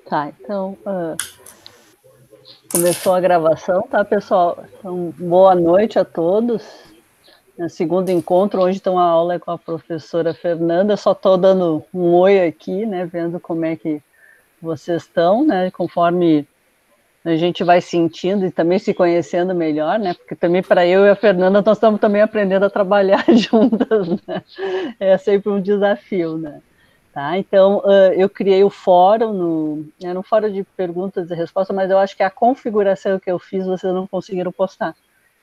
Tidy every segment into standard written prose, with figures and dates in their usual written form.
Tá, então, começou a gravação, tá, pessoal? Então, boa noite a todos. Segundo encontro, hoje então a aula é com a professora Fernanda. Só estou dando um oi aqui, né, vendo como é que vocês estão, né, conforme a gente vai sentindo e também se conhecendo melhor, né, porque também para eu e a Fernanda nós estamos também aprendendo a trabalhar juntas, né, é sempre um desafio, né. Tá, então, eu criei o fórum, era um fórum de perguntas e respostas, mas eu acho que a configuração que eu fiz vocês não conseguiram postar.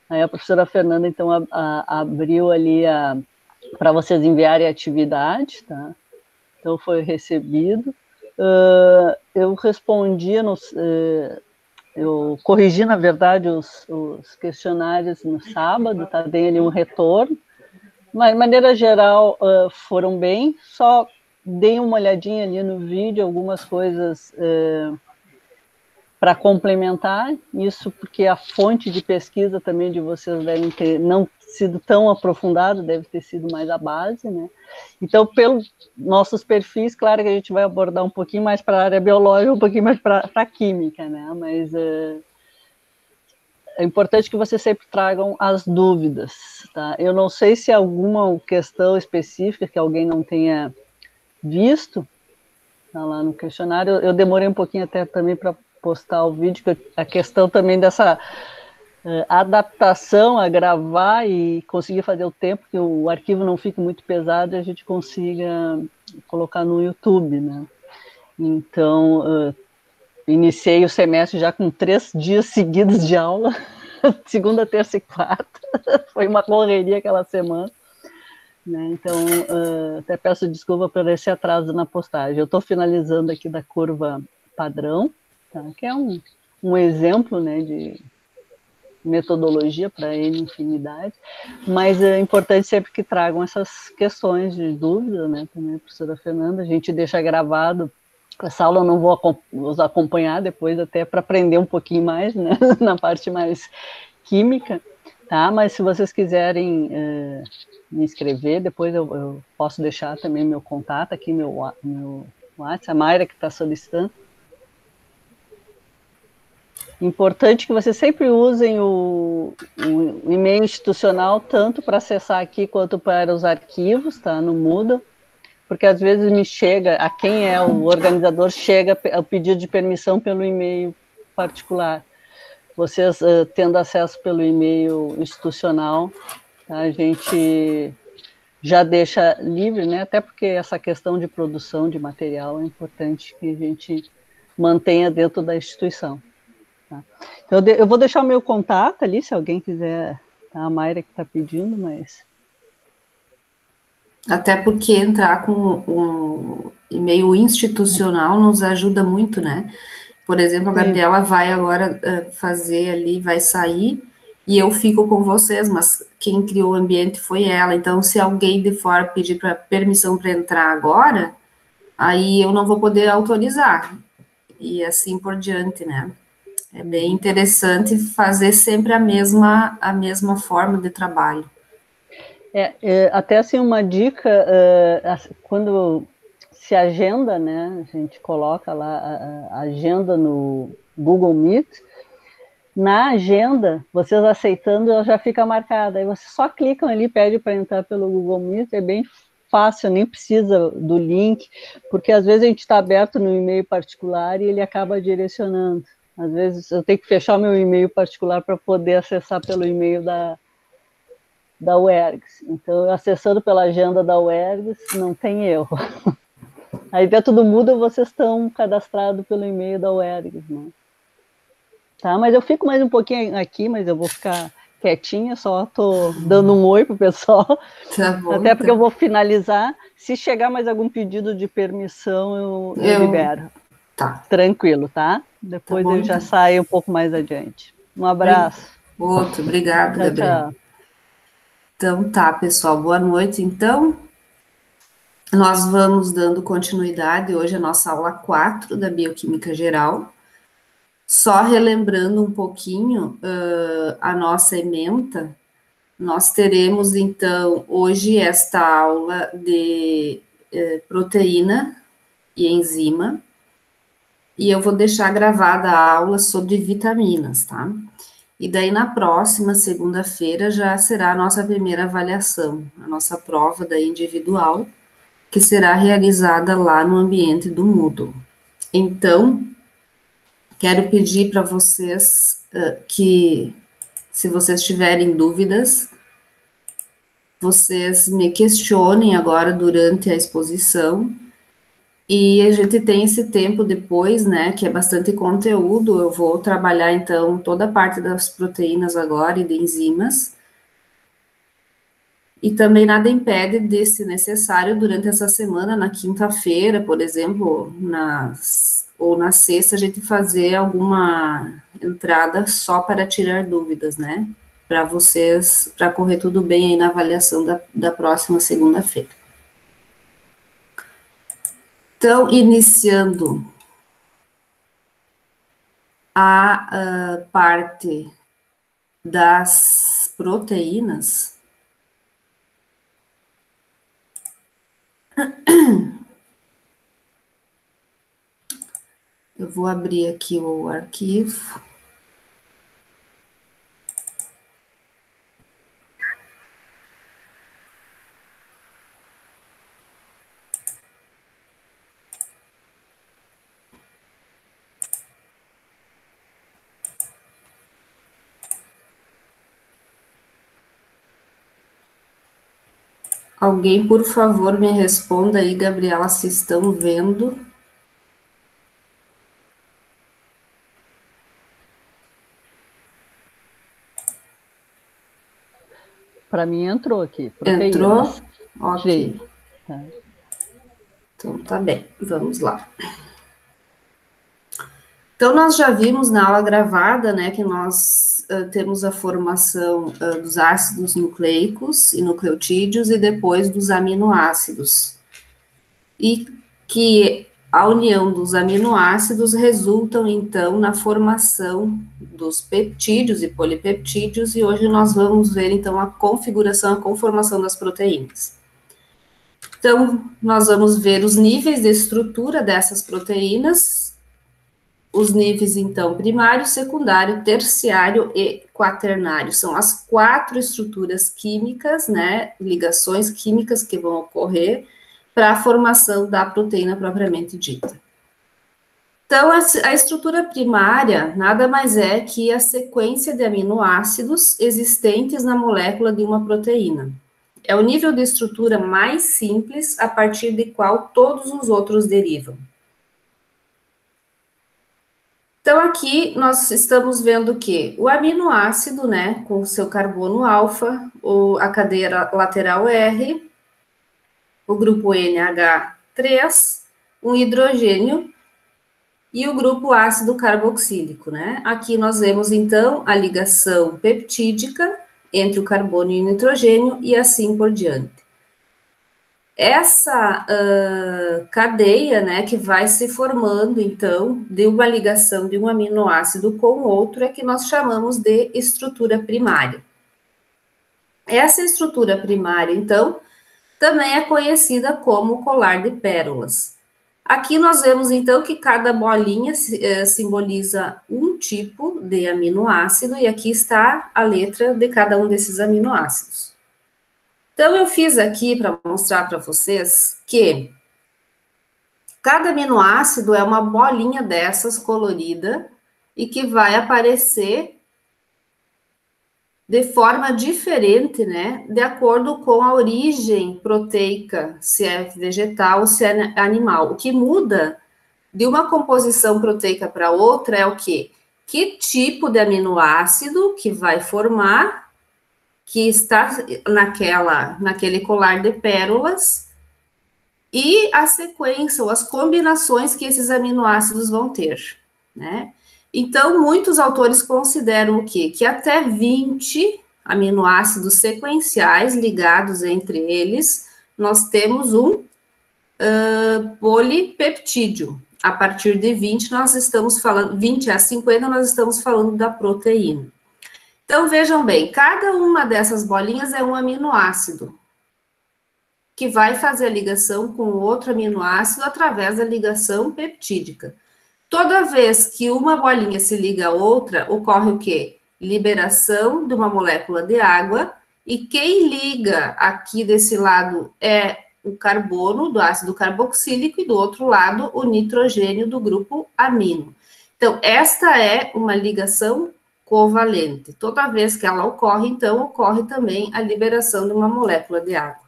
Aí a professora Fernanda, então, abriu ali para vocês enviarem a atividade, tá? Então, foi recebido. Eu respondi, eu corrigi, na verdade, os questionários no sábado, tá? Dei ali um retorno. Mas, de maneira geral, foram bem, só dei uma olhadinha ali no vídeo, algumas coisas para complementar, isso porque a fonte de pesquisa também de vocês devem ter não sido tão aprofundada, deve ter sido mais a base, né? Então, pelos nossos perfis, claro que a gente vai abordar um pouquinho mais para a área biológica, um pouquinho mais para a química, né? Mas é importante que vocês sempre tragam as dúvidas, tá? Eu não sei se alguma questão específica que alguém não tenha visto, tá lá no questionário. Eu demorei um pouquinho até também para postar o vídeo, que a questão também dessa adaptação a gravar e conseguir fazer o tempo, que o arquivo não fique muito pesado e a gente consiga colocar no YouTube, né? Então, iniciei o semestre já com 3 dias seguidos de aula, segunda, terça e quarta, foi uma correria aquela semana, né? Então, até peço desculpa por esse atraso na postagem. Eu estou finalizando aqui da curva padrão, tá? Que é um exemplo, né, de metodologia para N infinidade, mas é importante sempre que tragam essas questões de dúvida, né, também a professora Fernanda, a gente deixa gravado. Essa aula eu não vou os acompanhar depois, até para aprender um pouquinho mais, né, na parte mais química, tá? Mas se vocês quiserem me escrever, depois eu posso deixar também meu contato aqui, meu WhatsApp, a Mayra que está solicitando. Importante que vocês sempre usem o e-mail institucional, tanto para acessar aqui quanto para os arquivos, tá? No Moodle, porque às vezes me chega, a quem é o organizador, chega o pedido de permissão pelo e-mail particular. Vocês tendo acesso pelo e-mail institucional, tá? A gente já deixa livre, né? Até porque essa questão de produção de material é importante que a gente mantenha dentro da instituição. Tá? Então, eu vou deixar o meu contato ali, se alguém quiser, tá? A Mayra que está pedindo, mas... Até porque entrar com um e-mail institucional nos ajuda muito, né? Por exemplo, a Gabriela vai agora fazer ali, vai sair, e eu fico com vocês, mas quem criou o ambiente foi ela. Então, se alguém de fora pedir permissão para entrar agora, aí eu não vou poder autorizar. E assim por diante, né? É bem interessante fazer sempre a mesma forma de trabalho. Até assim uma dica, quando se agenda, né, a gente coloca lá a agenda no Google Meet, na agenda, vocês aceitando, ela já fica marcada, aí vocês só clicam ali, pede para entrar pelo Google Meet, é bem fácil, nem precisa do link, porque às vezes a gente está aberto no e-mail particular e ele acaba direcionando. Às vezes eu tenho que fechar meu e-mail particular para poder acessar pelo e-mail da UERGS. Então, acessando pela agenda da UERGS, não tem erro. Aí dentro do Moodle vocês estão cadastrados pelo e-mail da UERGS, né? Tá, mas eu fico mais um pouquinho aqui, mas eu vou ficar quietinha, só estou dando um oi pro pessoal. Tá bom, até porque eu vou finalizar. Se chegar mais algum pedido de permissão, eu libero. Tá. Tranquilo, tá? Depois tá bom, eu já saio um pouco mais adiante. Um abraço. Outro, obrigado, Gabriel. Tchau. Então tá, pessoal, boa noite. Então, nós vamos dando continuidade hoje à nossa aula 4 da Bioquímica Geral. Só relembrando um pouquinho a nossa ementa, nós teremos, então, hoje esta aula de proteína e enzima. e eu vou deixar gravada a aula sobre vitaminas, tá? E daí, na próxima segunda-feira, já será a nossa primeira avaliação, a nossa prova daí individual, que será realizada lá no ambiente do Moodle. Então, quero pedir para vocês que, se vocês tiverem dúvidas, vocês me questionem agora durante a exposição, e a gente tem esse tempo depois, né, que é bastante conteúdo. Eu vou trabalhar, então, toda a parte das proteínas agora e de enzimas, e também nada impede de, se necessário, durante essa semana, na quinta-feira, por exemplo, ou na sexta, a gente fazer alguma entrada só para tirar dúvidas, né? Para vocês, para correr tudo bem aí na avaliação da próxima segunda-feira. Então, iniciando a parte das proteínas, eu vou abrir aqui o arquivo. Alguém, por favor, me responda aí, Gabriela, se estão vendo. Para mim entrou aqui. Entrou? Ok. Sim. Tá. Então, tá bem. Vamos lá. Então, nós já vimos na aula gravada, né, que nós temos a formação dos ácidos nucleicos e nucleotídeos e depois dos aminoácidos. E que a união dos aminoácidos resultam, então, na formação dos peptídeos e polipeptídeos, e hoje nós vamos ver, então, a configuração, a conformação das proteínas. Então, nós vamos ver os níveis de estrutura dessas proteínas, os níveis, então, primário, secundário, terciário e quaternário. São as 4 estruturas químicas, né, ligações químicas que vão ocorrer para a formação da proteína propriamente dita. Então, a estrutura primária nada mais é que a sequência de aminoácidos existentes na molécula de uma proteína. É o nível de estrutura mais simples a partir de qual todos os outros derivam. Então, aqui nós estamos vendo que o aminoácido, né, com o seu carbono alfa, a cadeia lateral R, o grupo NH3, um hidrogênio e o grupo ácido carboxílico, né? Aqui nós vemos, então, a ligação peptídica entre o carbono e o nitrogênio e assim por diante. Essa cadeia, né, que vai se formando, então, de uma ligação de um aminoácido com outro, é que nós chamamos de estrutura primária. Essa estrutura primária, então, também é conhecida como colar de pérolas. Aqui nós vemos, então, que cada bolinha simboliza um tipo de aminoácido, e aqui está a letra de cada um desses aminoácidos. Então, eu fiz aqui para mostrar para vocês que cada aminoácido é uma bolinha dessas colorida e que vai aparecer de forma diferente, né, de acordo com a origem proteica, se é vegetal ou se é animal. O que muda de uma composição proteica para outra é o quê? Que tipo de aminoácido que vai formar, que está naquele colar de pérolas, e a sequência ou as combinações que esses aminoácidos vão ter, né? Então, muitos autores consideram o quê? Que até 20 aminoácidos sequenciais ligados entre eles, nós temos um polipeptídeo. A partir de 20, nós estamos falando, 20 a 50, nós estamos falando da proteína. Então, vejam bem, cada uma dessas bolinhas é um aminoácido, que vai fazer a ligação com outro aminoácido através da ligação peptídica. Toda vez que uma bolinha se liga a outra, ocorre o quê? Liberação de uma molécula de água, e quem liga aqui desse lado é o carbono do ácido carboxílico e do outro lado o nitrogênio do grupo amino. Então, esta é uma ligação covalente. Toda vez que ela ocorre, então, ocorre também a liberação de uma molécula de água.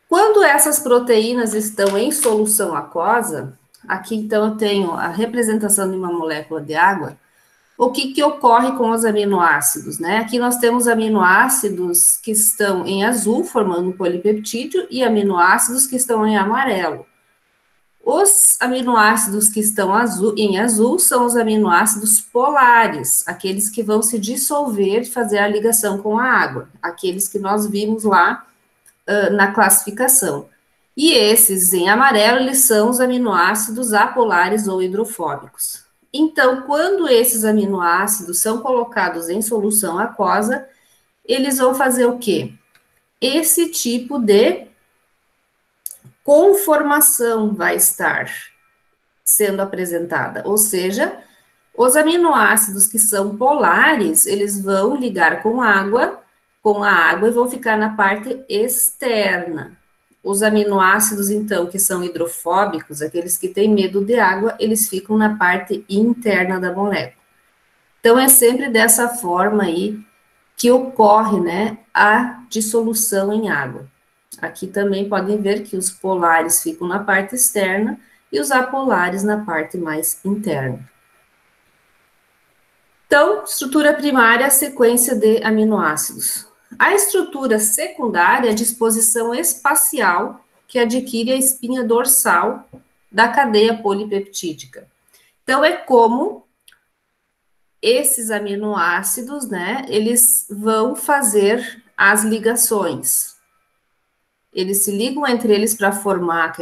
Quando essas proteínas estão em solução aquosa, aqui então eu tenho a representação de uma molécula de água, o que ocorre com os aminoácidos, né? Aqui nós temos aminoácidos que estão em azul, formando um polipeptídeo, e aminoácidos que estão em amarelo. Os aminoácidos que estão em azul são os aminoácidos polares, aqueles que vão se dissolver e fazer a ligação com a água, aqueles que nós vimos lá na classificação. E esses em amarelo, eles são os aminoácidos apolares ou hidrofóbicos. Então, quando esses aminoácidos são colocados em solução aquosa, eles vão fazer o quê? Esse tipo de conformação vai estar sendo apresentada, ou seja, os aminoácidos que são polares, eles vão ligar com a água e vão ficar na parte externa. Os aminoácidos, então, que são hidrofóbicos, aqueles que têm medo de água, eles ficam na parte interna da molécula. Então, é sempre dessa forma aí que ocorre, né, a dissolução em água. Aqui também podem ver que os polares ficam na parte externa e os apolares na parte mais interna. Então, estrutura primária, sequência de aminoácidos. A estrutura secundária é a disposição espacial que adquire a espinha dorsal da cadeia polipeptídica. Então, é como esses aminoácidos, né, eles vão fazer as ligações. Eles se ligam entre eles para formar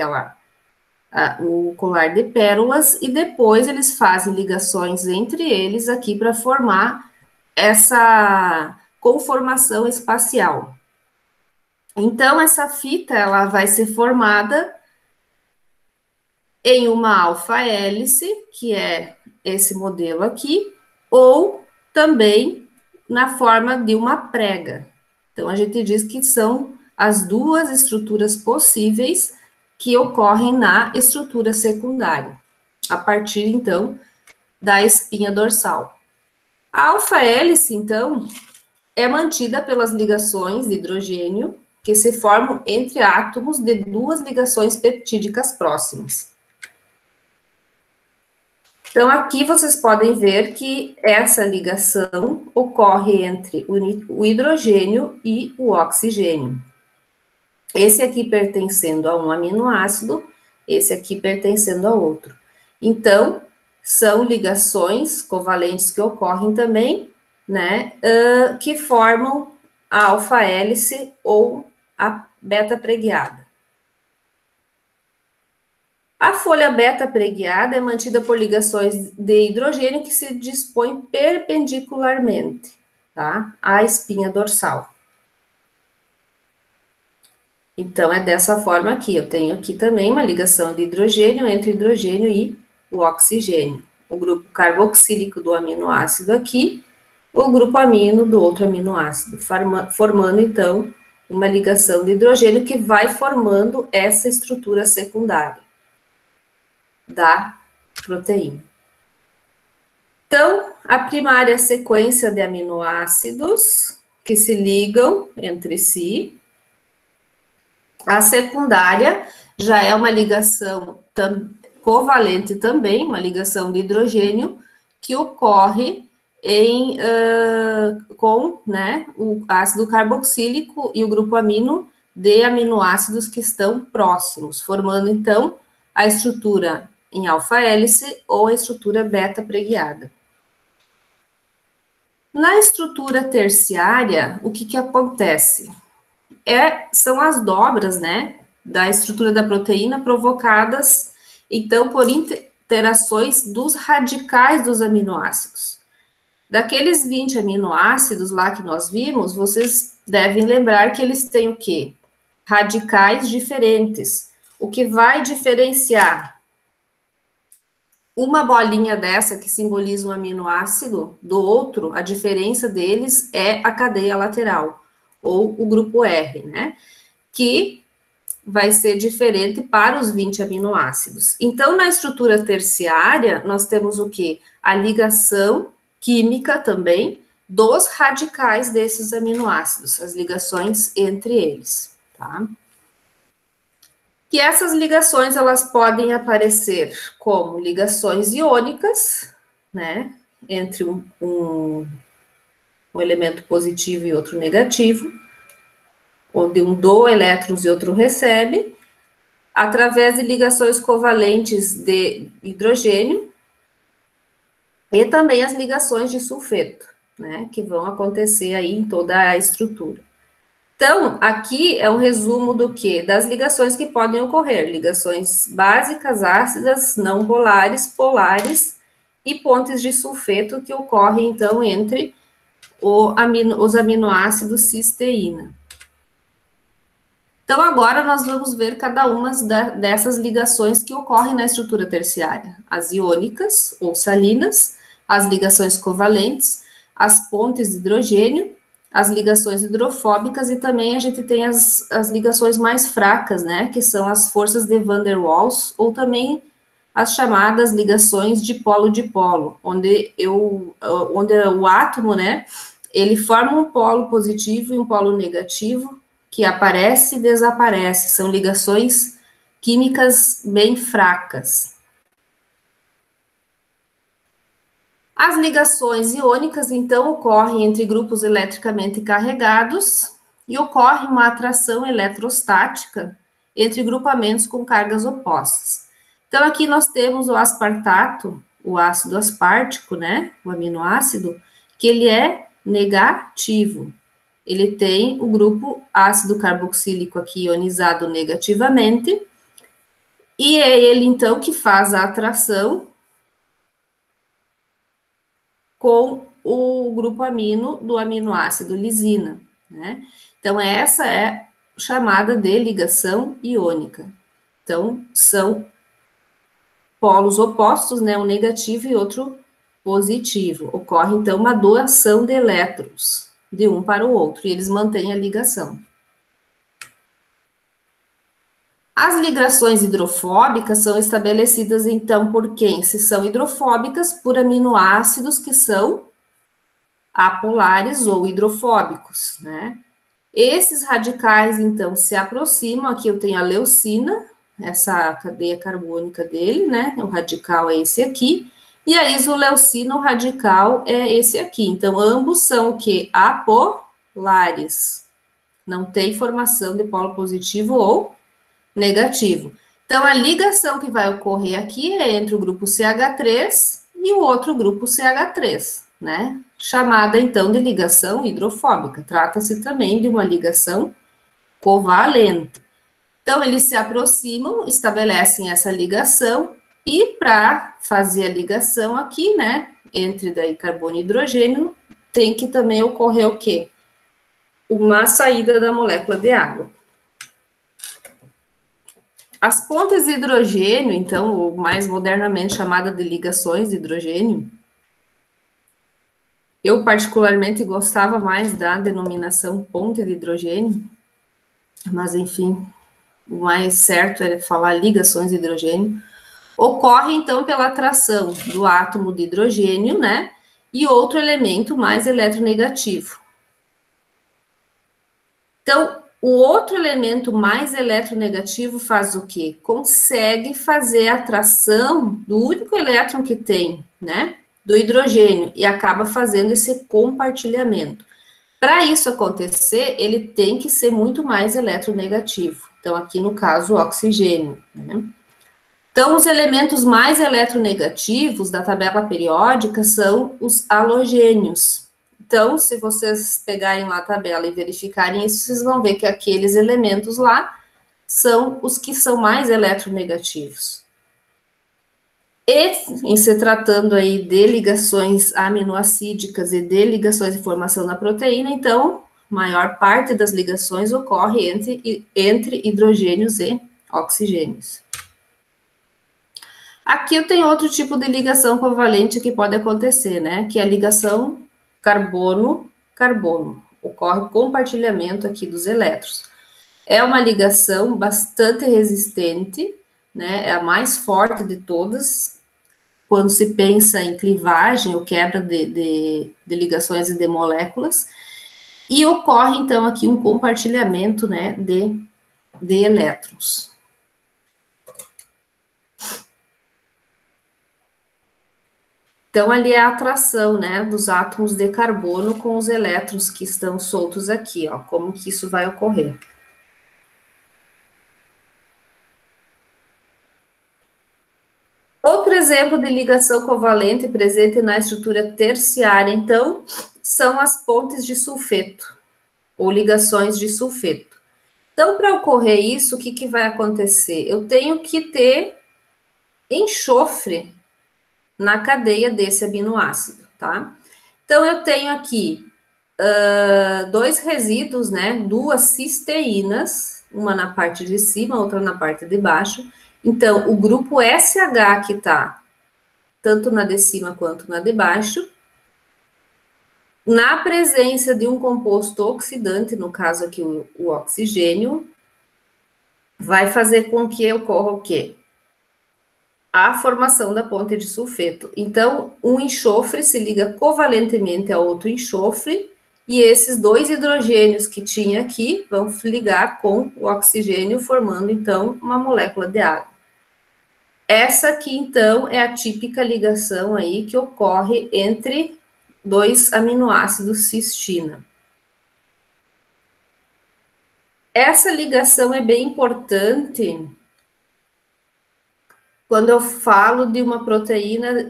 o colar de pérolas e depois eles fazem ligações entre eles aqui para formar essa conformação espacial. Então, essa fita, ela vai ser formada em uma alfa-hélice, que é esse modelo aqui, ou também na forma de uma prega. Então, a gente diz que são as duas estruturas possíveis que ocorrem na estrutura secundária, a partir, então, da espinha dorsal. A alfa-hélice, então, é mantida pelas ligações de hidrogênio que se formam entre átomos de duas ligações peptídicas próximas. Então, aqui vocês podem ver que essa ligação ocorre entre o hidrogênio e o oxigênio. Esse aqui pertencendo a um aminoácido, esse aqui pertencendo a outro. Então, são ligações covalentes que ocorrem também, né, que formam a alfa-hélice ou a beta-preguiada. A folha beta-preguiada é mantida por ligações de hidrogênio que se dispõem perpendicularmente, tá, à espinha dorsal. Então, é dessa forma aqui. Eu tenho aqui também uma ligação de hidrogênio entre hidrogênio e o oxigênio. O grupo carboxílico do aminoácido aqui, o grupo amino do outro aminoácido, formando, então, uma ligação de hidrogênio que vai formando essa estrutura secundária da proteína. Então, a primária é a sequência de aminoácidos que se ligam entre si. A secundária já é uma ligação covalente também, uma ligação de hidrogênio, que ocorre com, né, o ácido carboxílico e o grupo amino de aminoácidos que estão próximos, formando, então, a estrutura em alfa-hélice ou a estrutura beta-preguiada. Na estrutura terciária, o que acontece? São as dobras, né, da estrutura da proteína provocadas, então, por interações dos radicais dos aminoácidos. Daqueles 20 aminoácidos lá que nós vimos, vocês devem lembrar que eles têm o quê? Radicais diferentes. o que vai diferenciar uma bolinha dessa, que simboliza um aminoácido, do outro, a diferença deles é a cadeia lateral, ou o grupo R, né? Que vai ser diferente para os 20 aminoácidos. Então, na estrutura terciária, nós temos o quê? A ligação química também dos radicais desses aminoácidos, as ligações entre eles, tá? E essas ligações, elas podem aparecer como ligações iônicas, né, entre um elemento positivo e outro negativo, onde um doa elétrons e outro recebe, através de ligações covalentes de hidrogênio, e também as ligações de sulfeto, né, que vão acontecer aí em toda a estrutura. Então, aqui é um resumo do quê? Das ligações que podem ocorrer, ligações básicas, ácidas, não polares, polares e pontes de sulfeto que ocorrem, então, entre os aminoácidos cisteína. Então, agora nós vamos ver cada uma dessas ligações que ocorrem na estrutura terciária. As iônicas, ou salinas, as ligações covalentes, as pontes de hidrogênio, as ligações hidrofóbicas e também a gente tem as ligações mais fracas, né, que são as forças de Van der Waals, ou também as chamadas ligações dipolo-dipolo, onde o átomo, né, ele forma um polo positivo e um polo negativo, que aparece e desaparece, são ligações químicas bem fracas. As ligações iônicas, então, ocorrem entre grupos eletricamente carregados e ocorre uma atração eletrostática entre grupamentos com cargas opostas. Então, aqui nós temos o aspartato, o ácido aspartico, né, o aminoácido, que ele é negativo. Ele tem o grupo ácido carboxílico aqui ionizado negativamente, e é ele, então, que faz a atração com o grupo amino do aminoácido lisina, né? Então, essa é chamada de ligação iônica. Então, são polos opostos, né? Um negativo e outro positivo. Ocorre, então, uma doação de elétrons de um para o outro, e eles mantêm a ligação. As ligações hidrofóbicas são estabelecidas, então, por quem? Se são hidrofóbicas, por aminoácidos que são apolares ou hidrofóbicos, né? Esses radicais, então, se aproximam, aqui eu tenho a leucina, essa cadeia carbônica dele, né? O radical é esse aqui, e a isoleucina, o radical é esse aqui. Então, ambos são o quê? Apolares. Não tem formação de polo positivo ou negativo. Então, a ligação que vai ocorrer aqui é entre o grupo CH3 e o outro grupo CH3, né? Chamada, então, de ligação hidrofóbica. Trata-se também de uma ligação covalente. Então, eles se aproximam, estabelecem essa ligação, e para fazer a ligação aqui, né, entre daí carbono e hidrogênio, tem que também ocorrer o quê? Uma saída da molécula de água. As pontes de hidrogênio, então, ou mais modernamente chamada de ligações de hidrogênio, eu particularmente gostava mais da denominação ponte de hidrogênio, mas enfim, o mais certo é falar ligações de hidrogênio. Ocorre, então, pela atração do átomo de hidrogênio, né, e outro elemento mais eletronegativo. Então, o outro elemento mais eletronegativo faz o quê? Consegue fazer a atração do único elétron que tem, né, do hidrogênio, e acaba fazendo esse compartilhamento. Para isso acontecer, ele tem que ser muito mais eletronegativo. Então, aqui no caso, o oxigênio, né? Então, os elementos mais eletronegativos da tabela periódica são os halogênios. Então, se vocês pegarem lá a tabela e verificarem isso, vocês vão ver que aqueles elementos lá são os que são mais eletronegativos. E, em se tratando aí de ligações aminoacídicas e de ligações de formação na proteína, então, maior parte das ligações ocorre entre hidrogênios e oxigênios. Aqui eu tenho outro tipo de ligação covalente que pode acontecer, né? Que é a ligação carbono-carbono. Ocorre compartilhamento aqui dos elétrons. É uma ligação bastante resistente, né? É a mais forte de todas, quando se pensa em clivagem ou quebra de ligações e de moléculas. E ocorre, então, aqui um compartilhamento, né, de elétrons. Então, ali é a atração, né, dos átomos de carbono com os elétrons que estão soltos aqui, ó, como que isso vai ocorrer. Outro exemplo de ligação covalente presente na estrutura terciária, então, são as pontes de sulfeto, ou ligações de sulfeto. Então, para ocorrer isso, o que, que vai acontecer? Eu tenho que ter enxofre na cadeia desse aminoácido, tá? Então, eu tenho aqui dois resíduos, né? Duas cisteínas, uma na parte de cima, outra na parte de baixo. Então, o grupo SH que tá tanto na de cima quanto na de baixo, na presença de um composto oxidante, no caso aqui o oxigênio, vai fazer com que ocorra o quê? A formação da ponte de sulfeto. Então, um enxofre se liga covalentemente a outro enxofre, e esses dois hidrogênios que tinha aqui vão ligar com o oxigênio, formando, então, uma molécula de água. Essa aqui, então, é a típica ligação aí que ocorre entre dois aminoácidos cistina. Essa ligação é bem importante quando eu falo de uma proteína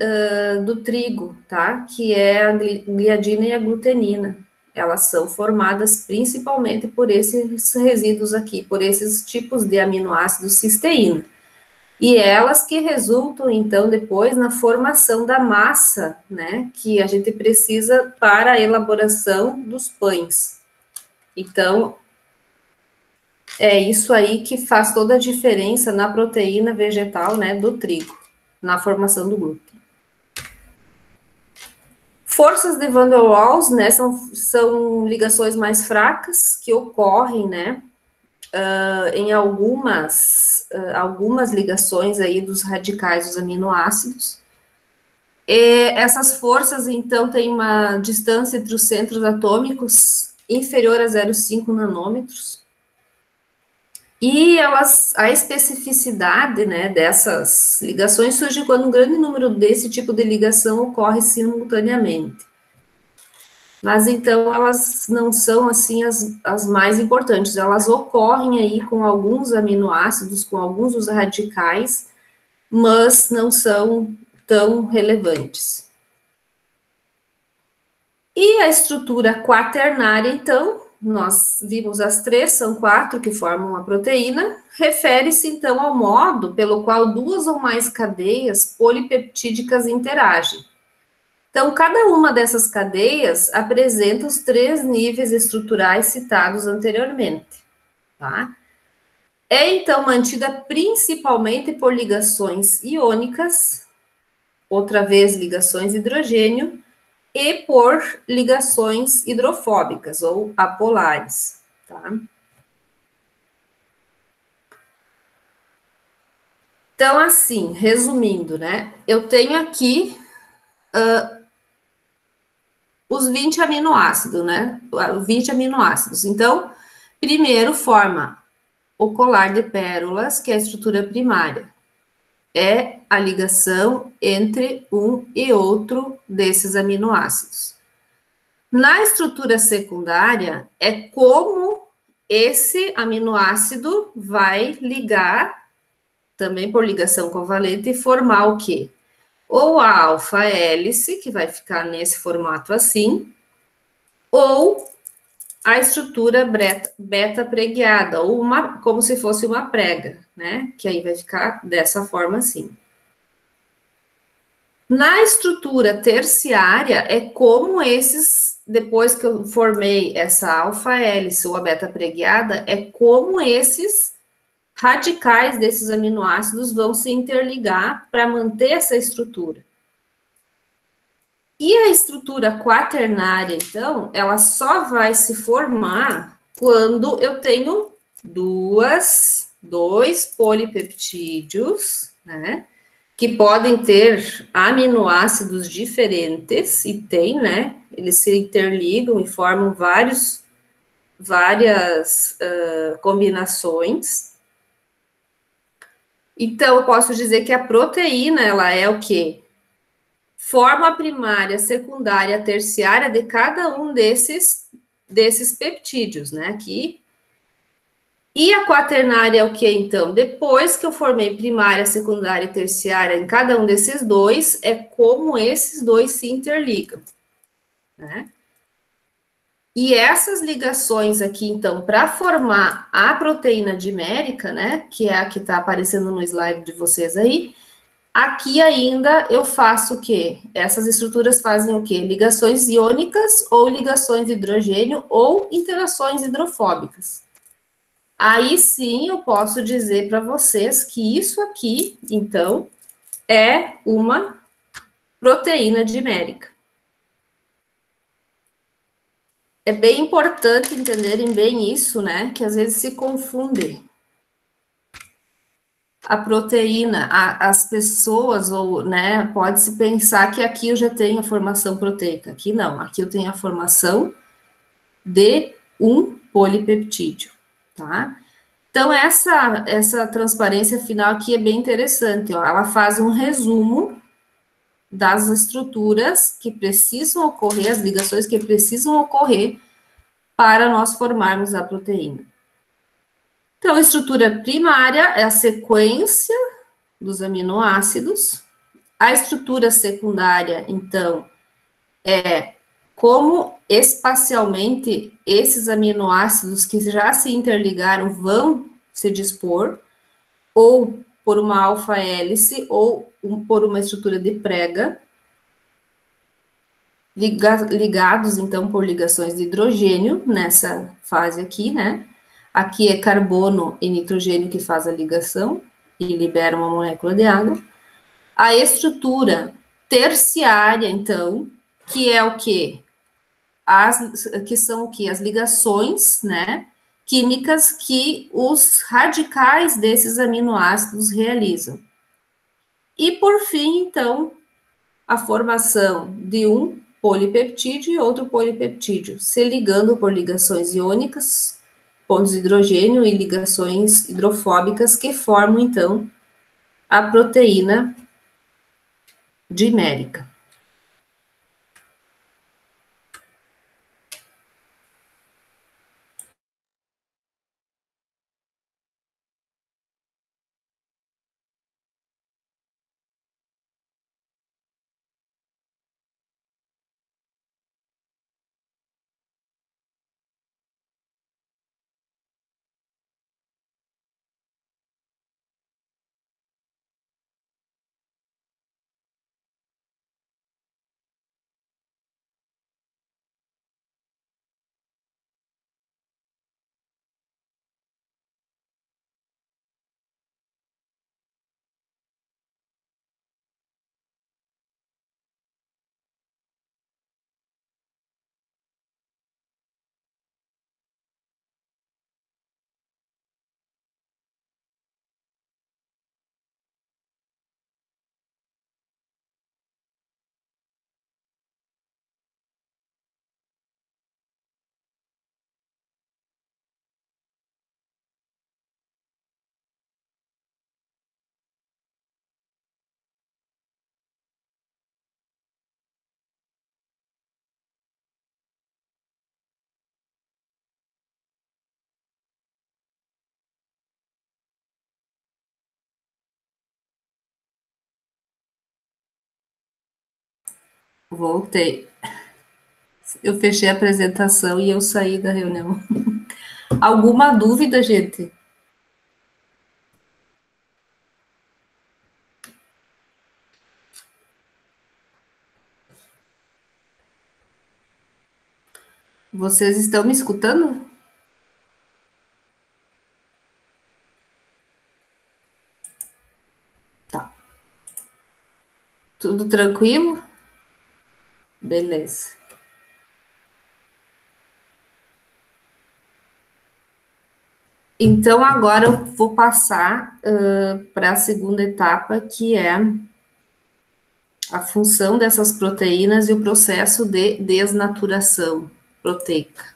do trigo, tá? Que é a gliadina e a glutenina. Elas são formadas principalmente por esses resíduos aqui, por esses tipos de aminoácidos cisteína. E elas que resultam, então, depois na formação da massa, né? Que a gente precisa para a elaboração dos pães. Então, é isso aí que faz toda a diferença na proteína vegetal, né, do trigo, na formação do glúten. Forças de Van der Waals, né, são ligações mais fracas que ocorrem, né, em algumas ligações aí dos radicais dos aminoácidos. E essas forças, então, têm uma distância entre os centros atômicos inferior a 0,5 nanômetros. E a especificidade, né, dessas ligações surge quando um grande número desse tipo de ligação ocorre simultaneamente. Mas, então, elas não são, assim, as mais importantes. Elas ocorrem aí com alguns aminoácidos, com alguns dos radicais, mas não são tão relevantes. E a estrutura quaternária, então, nós vimos as três, são 4 que formam a proteína, refere-se, então, ao modo pelo qual 2 ou mais cadeias polipeptídicas interagem. Então, cada uma dessas cadeias apresenta os 3 níveis estruturais citados anteriormente, tá? É, então, mantida principalmente por ligações iônicas, outra vez ligações hidrogênio, e por ligações hidrofóbicas, ou apolares, tá? Então, assim, resumindo, né, eu tenho aqui os 20 aminoácidos, né, 20 aminoácidos. Então, primeiro forma o colar de pérolas, que é a estrutura primária. É a ligação entre um e outro desses aminoácidos. Na estrutura secundária, é como esse aminoácido vai ligar, também por ligação covalente, e formar o quê? Ou a alfa-hélice, que vai ficar nesse formato assim, ou a estrutura beta-preguiada, ou como se fosse uma prega, né? Que aí vai ficar dessa forma assim. Na estrutura terciária, é como esses, depois que eu formei essa alfa-hélice ou a beta-preguiada, é como esses radicais desses aminoácidos vão se interligar para manter essa estrutura. E a estrutura quaternária, então, ela só vai se formar quando eu tenho dois polipeptídeos, né? Que podem ter aminoácidos diferentes, e tem, né? Eles se interligam e formam várias combinações. Então, eu posso dizer que a proteína, ela é o quê? Forma primária, secundária, terciária de cada um desses peptídeos, né? Aqui. E a quaternária é o que, então? Depois que eu formei primária, secundária e terciária em cada um desses dois, é como esses dois se interligam, né? E essas ligações aqui, então, para formar a proteína dimérica, né, que é a que está aparecendo no slide de vocês aí, aqui ainda eu faço o quê? Essas estruturas fazem o quê? Ligações iônicas ou ligações de hidrogênio ou interações hidrofóbicas. Aí sim eu posso dizer para vocês que isso aqui, então, é uma proteína dimérica. É bem importante entenderem bem isso, né? Que às vezes se confunde a proteína, as pessoas, ou, né, pode-se pensar que aqui eu já tenho a formação proteica. Aqui não, aqui eu tenho a formação de um polipeptídeo, tá? Então, essa transparência final aqui é bem interessante, ó. Ela faz um resumo das estruturas que precisam ocorrer, as ligações que precisam ocorrer para nós formarmos a proteína. Então, a estrutura primária é a sequência dos aminoácidos. A estrutura secundária, então, é como espacialmente esses aminoácidos que já se interligaram vão se dispor, ou por uma alfa-hélice, ou por uma estrutura de prega, ligados, então, por ligações de hidrogênio, nessa fase aqui, né? Aqui é carbono e nitrogênio que faz a ligação e libera uma molécula de água. A estrutura terciária, então, que é o quê? Que são o quê? As ligações, né, químicas que os radicais desses aminoácidos realizam. E, por fim, então, a formação de um polipeptídeo e outro polipeptídeo, se ligando por ligações iônicas, pontos de hidrogênio e ligações hidrofóbicas que formam, então, a proteína dimérica. Voltei. Eu fechei a apresentação e eu saí da reunião. Alguma dúvida, gente? Vocês estão me escutando? Tudo tranquilo? Beleza. Então, agora eu vou passar para a segunda etapa, que é a função dessas proteínas e o processo de desnaturação proteica.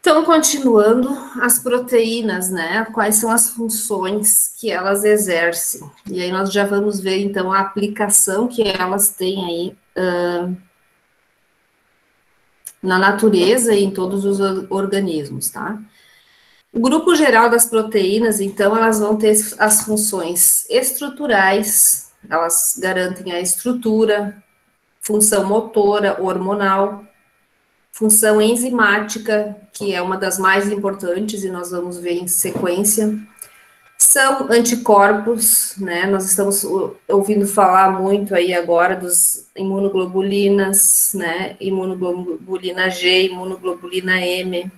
Então, continuando, as proteínas, né? Quais são as funções que elas exercem? E aí nós já vamos ver, então, a aplicação que elas têm aí na natureza e em todos os organismos, tá? O grupo geral das proteínas, então, elas vão ter as funções estruturais, elas garantem a estrutura, função motora, hormonal, função enzimática, que é uma das mais importantes, e nós vamos ver em sequência. São anticorpos, né? Nós estamos ouvindo falar muito aí agora dos imunoglobulinas, né? Imunoglobulina G, imunoglobulina M,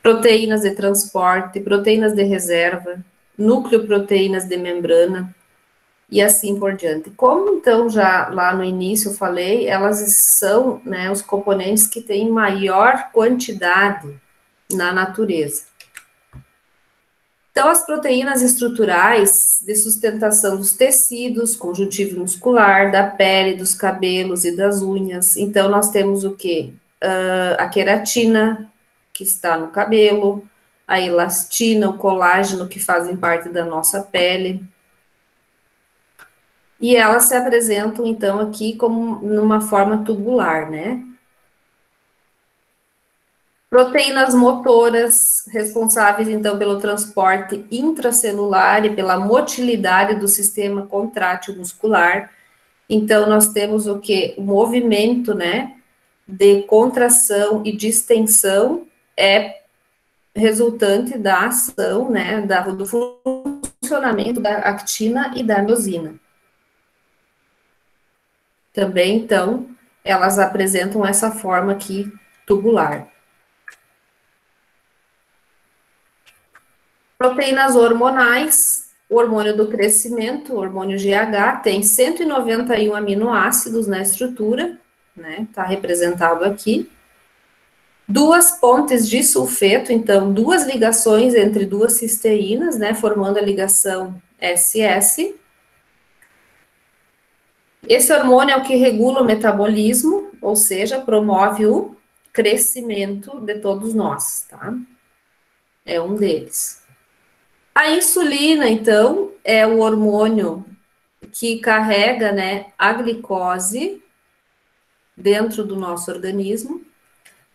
proteínas de transporte, proteínas de reserva, nucleoproteínas de membrana, e assim por diante. Como, então, já lá no início eu falei, elas são, né, os componentes que têm maior quantidade na natureza. Então, as proteínas estruturais de sustentação dos tecidos, conjuntivo muscular, da pele, dos cabelos e das unhas. Então, nós temos o quê? A queratina, que está no cabelo, a elastina, o colágeno, que fazem parte da nossa pele. E elas se apresentam, então, aqui como numa forma tubular, né? Proteínas motoras, responsáveis, então, pelo transporte intracelular e pela motilidade do sistema contrátil muscular. Então, nós temos o quê? O movimento, né, de contração e distensão é resultante da ação, né, do funcionamento da actina e da miosina. Também, então, elas apresentam essa forma aqui tubular. Proteínas hormonais, o hormônio do crescimento, o hormônio GH, tem 191 aminoácidos na estrutura, né? Tá representado aqui. Duas pontes de sulfeto, então, duas ligações entre duas cisteínas, né? Formando a ligação SS. Esse hormônio é o que regula o metabolismo, ou seja, promove o crescimento de todos nós, tá? É um deles. A insulina, então, é o hormônio que carrega, né, a glicose dentro do nosso organismo.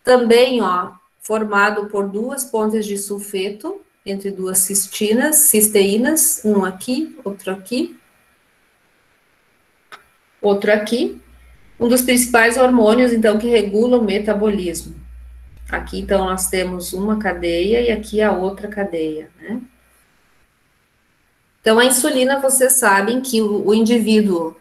Também, ó, formado por duas pontes de sulfeto entre duas cisteínas, um aqui, outro aqui. Outro aqui, um dos principais hormônios, então, que regula o metabolismo. Aqui, então, nós temos uma cadeia e aqui a outra cadeia, né? Então, a insulina, vocês sabem que o indivíduo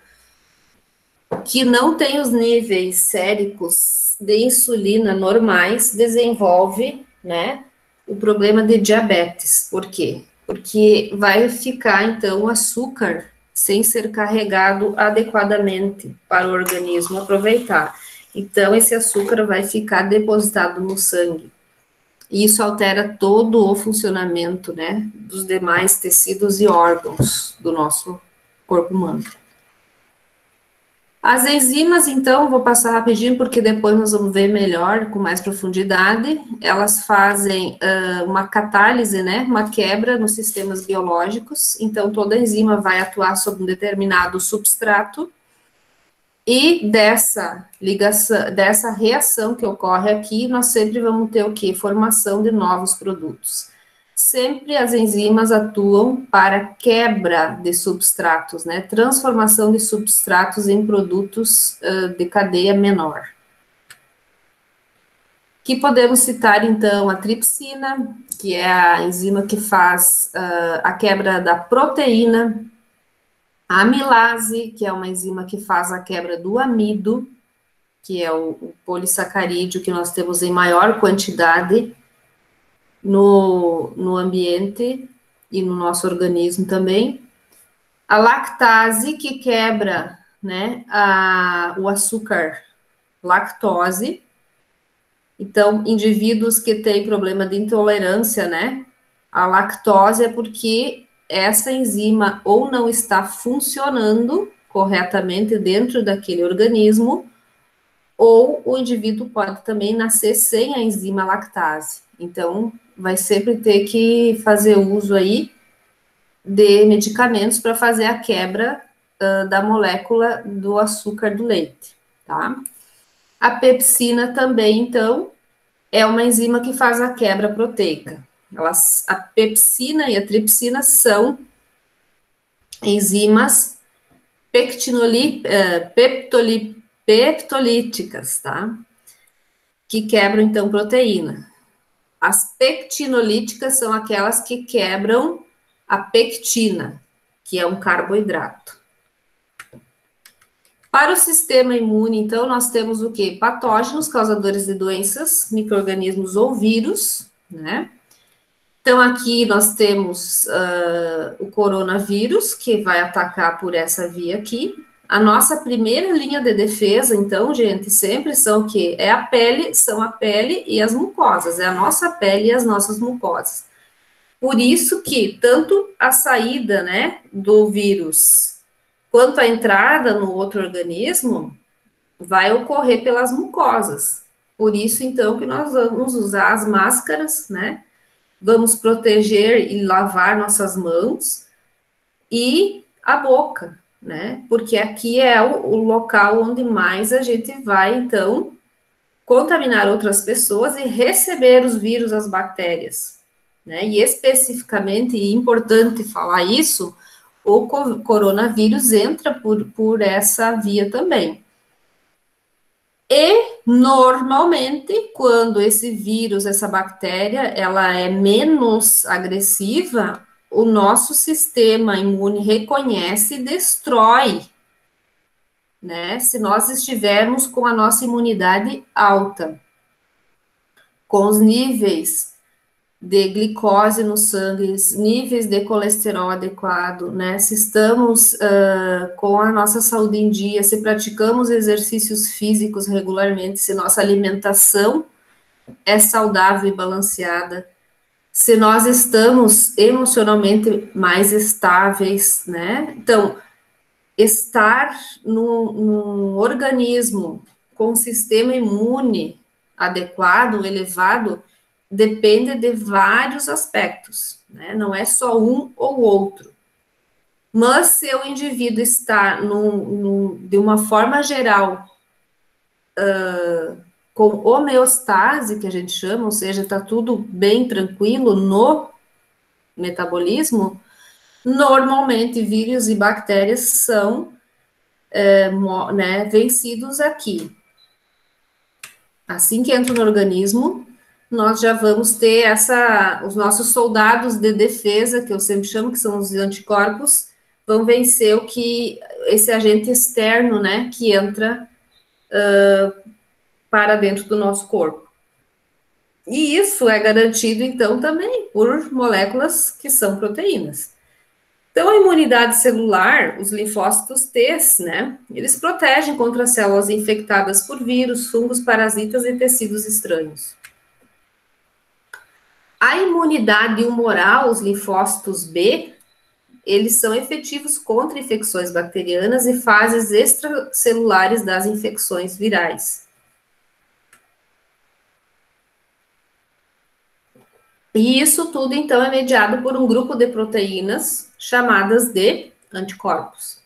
que não tem os níveis séricos de insulina normais desenvolve, né, o problema de diabetes. Por quê? Porque vai ficar, então, o açúcar sem ser carregado adequadamente para o organismo aproveitar. Então, esse açúcar vai ficar depositado no sangue. E isso altera todo o funcionamento, né, dos demais tecidos e órgãos do nosso corpo humano. As enzimas, então, vou passar rapidinho, porque depois nós vamos ver melhor, com mais profundidade. Elas fazem uma catálise, né, uma quebra nos sistemas biológicos. Então, toda enzima vai atuar sobre um determinado substrato. E dessa ligação, dessa reação que ocorre aqui, nós sempre vamos ter o quê? Formação de novos produtos. Sempre as enzimas atuam para quebra de substratos, né? Transformação de substratos em produtos de cadeia menor. Que podemos citar, então, a tripsina, que é a enzima que faz a quebra da proteína, a amilase, que é uma enzima que faz a quebra do amido, que é o polissacarídeo que nós temos em maior quantidade no ambiente e no nosso organismo também. A lactase, que quebra, né, o açúcar lactose. Então, indivíduos que têm problema de intolerância, né, à lactose é porque essa enzima ou não está funcionando corretamente dentro daquele organismo, ou o indivíduo pode também nascer sem a enzima lactase. Então, vai sempre ter que fazer uso aí de medicamentos para fazer a quebra da molécula do açúcar do leite, tá? A pepsina também, então, é uma enzima que faz a quebra proteica. A pepsina e a tripsina são enzimas peptolíticas, tá? Que quebram, então, proteína. As pectinolíticas são aquelas que quebram a pectina, que é um carboidrato. Para o sistema imune, então, nós temos o quê? Patógenos, causadores de doenças, micro-organismos ou vírus, né? Então, aqui nós temos o coronavírus, que vai atacar por essa via aqui. A nossa primeira linha de defesa, então, gente, sempre são o quê? É a pele, são a pele e as mucosas, é a nossa pele e as nossas mucosas. Por isso que tanto a saída, né, do vírus, quanto a entrada no outro organismo, vai ocorrer pelas mucosas. Por isso, então, que nós vamos usar as máscaras, né? Vamos proteger e lavar nossas mãos e a boca, né? Porque aqui é o local onde mais a gente vai, então, contaminar outras pessoas e receber os vírus, as bactérias, né? E especificamente, e importante falar isso, o coronavírus entra por essa via também. E, normalmente, quando esse vírus, essa bactéria, ela é menos agressiva, o nosso sistema imune reconhece e destrói, né? Se nós estivermos com a nossa imunidade alta, com os níveis de glicose no sangue, níveis de colesterol adequado, né? Se estamos com a nossa saúde em dia, se praticamos exercícios físicos regularmente, se nossa alimentação é saudável e balanceada, se nós estamos emocionalmente mais estáveis, né? Então, estar num organismo com sistema imune adequado, elevado, depende de vários aspectos, né? Não é só um ou outro. Mas se o indivíduo está de uma forma geral com homeostase, que a gente chama, ou seja, está tudo bem tranquilo no metabolismo, normalmente vírus e bactérias são né, vencidos aqui. Assim que entra no organismo, nós já vamos ter os nossos soldados de defesa, que eu sempre chamo, que são os anticorpos, vão vencer esse agente externo, né, que entra para dentro do nosso corpo. E isso é garantido, então, também por moléculas que são proteínas. Então, a imunidade celular, os linfócitos T, né, eles protegem contra células infectadas por vírus, fungos, parasitas e tecidos estranhos. A imunidade humoral, os linfócitos B, eles são efetivos contra infecções bacterianas e fases extracelulares das infecções virais. E isso tudo, então, é mediado por um grupo de proteínas chamadas de anticorpos.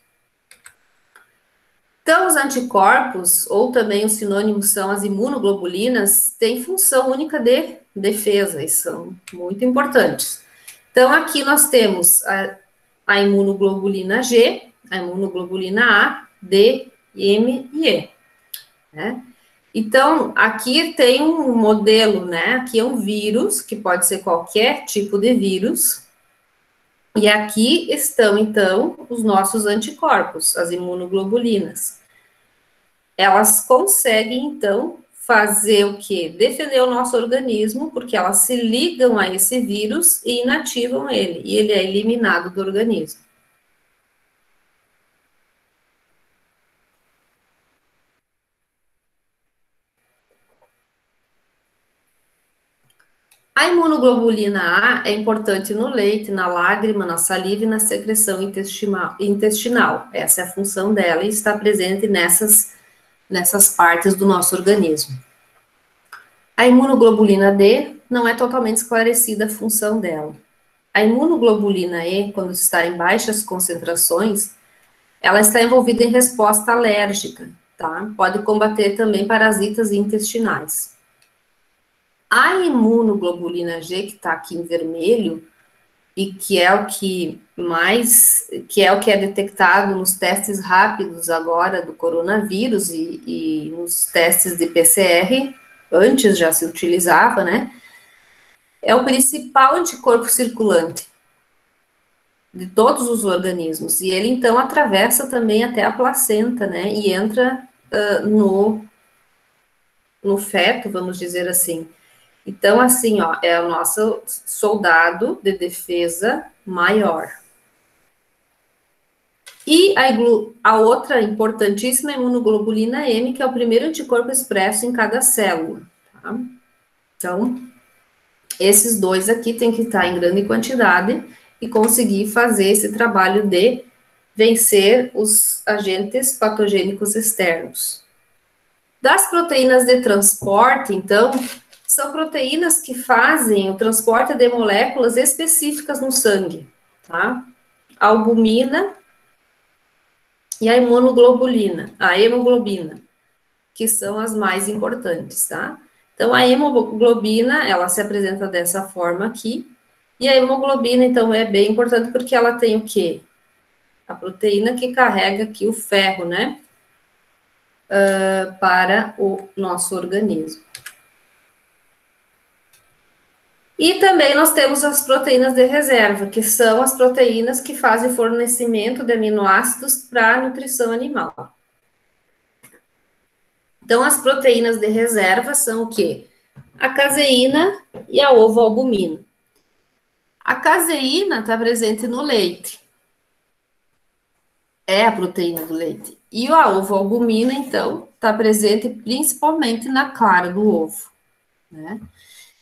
Então, os anticorpos, ou também os sinônimos são as imunoglobulinas, têm função única de defesa e são muito importantes. Então, aqui nós temos a imunoglobulina G, a imunoglobulina A, D, M e E, né? Então, aqui tem um modelo, né? Aqui é um vírus, que pode ser qualquer tipo de vírus, e aqui estão, então, os nossos anticorpos, as imunoglobulinas. Elas conseguem, então, fazer o quê? Defender o nosso organismo, porque elas se ligam a esse vírus e inativam ele, e ele é eliminado do organismo. A imunoglobulina A é importante no leite, na lágrima, na saliva e na secreção intestinal. Essa é a função dela e está presente nessas partes do nosso organismo. A imunoglobulina D não é totalmente esclarecida a função dela. A imunoglobulina E, quando está em baixas concentrações, ela está envolvida em resposta alérgica, tá? Pode combater também parasitas intestinais. A imunoglobulina G, que está aqui em vermelho, e que é o que é detectado nos testes rápidos agora do coronavírus e nos testes de PCR, antes já se utilizava, né? É o principal anticorpo circulante de todos os organismos, e ele então atravessa também até a placenta, né? E entra no feto, vamos dizer assim. Então, assim, ó, é o nosso soldado de defesa maior. E a outra importantíssima é a imunoglobulina M, que é o primeiro anticorpo expresso em cada célula. Tá? Então, esses dois aqui têm que estar em grande quantidade e conseguir fazer esse trabalho de vencer os agentes patogênicos externos. Das proteínas de transporte, então, são proteínas que fazem o transporte de moléculas específicas no sangue, tá? A albumina e a imunoglobulina, a hemoglobina, que são as mais importantes, tá? Então, a hemoglobina, ela se apresenta dessa forma aqui, e a hemoglobina, então, é bem importante porque ela tem o quê? A proteína que carrega aqui o ferro, né? Para o nosso organismo. E também nós temos as proteínas de reserva, que são as proteínas que fazem fornecimento de aminoácidos para a nutrição animal. Então, as proteínas de reserva são o quê? A caseína e a ovoalbumina. A caseína está presente no leite. É a proteína do leite. E a ovoalbumina, então, está presente principalmente na clara do ovo, né?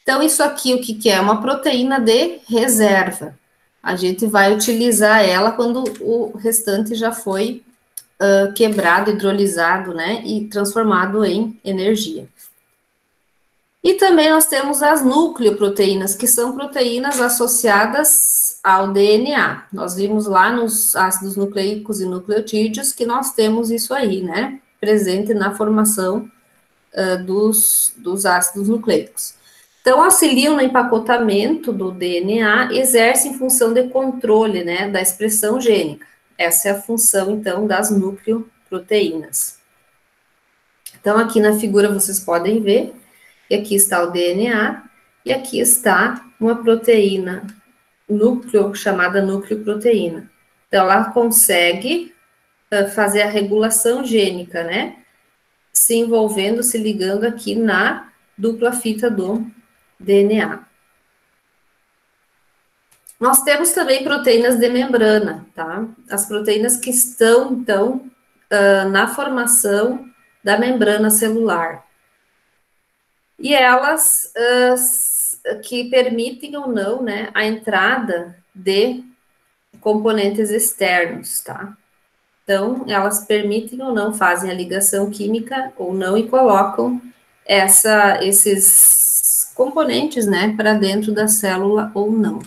Então, isso aqui, o que é? Uma proteína de reserva. A gente vai utilizar ela quando o restante já foi quebrado, hidrolisado, né? E transformado em energia. E também nós temos as nucleoproteínas, que são proteínas associadas ao DNA. Nós vimos lá nos ácidos nucleicos e nucleotídeos que nós temos isso aí, né? Presente na formação dos ácidos nucleicos. Então, auxiliam no empacotamento do DNA, exercem função de controle, né, da expressão gênica. Essa é a função, então, das nucleoproteínas. Então, aqui na figura vocês podem ver que aqui está o DNA e aqui está uma proteína chamada nucleoproteína. Então, ela consegue fazer a regulação gênica, né, se envolvendo, se ligando aqui na dupla fita do DNA. Nós temos também proteínas de membrana, tá? As proteínas que estão, então, na formação da membrana celular. E elas que permitem ou não, né, a entrada de componentes externos, tá? Então, elas permitem ou não, fazem a ligação química ou não e colocam esses componentes, né, para dentro da célula ou não.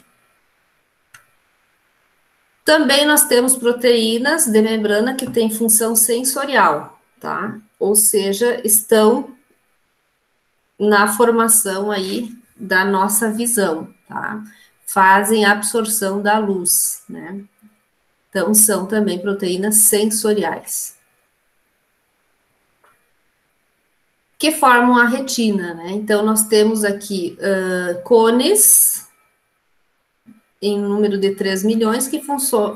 Também nós temos proteínas de membrana que têm função sensorial, tá? Ou seja, estão na formação aí da nossa visão, tá? Fazem a absorção da luz, né? Então, são também proteínas sensoriais. Que formam a retina, né? Então, nós temos aqui cones, em número de 3 milhões, que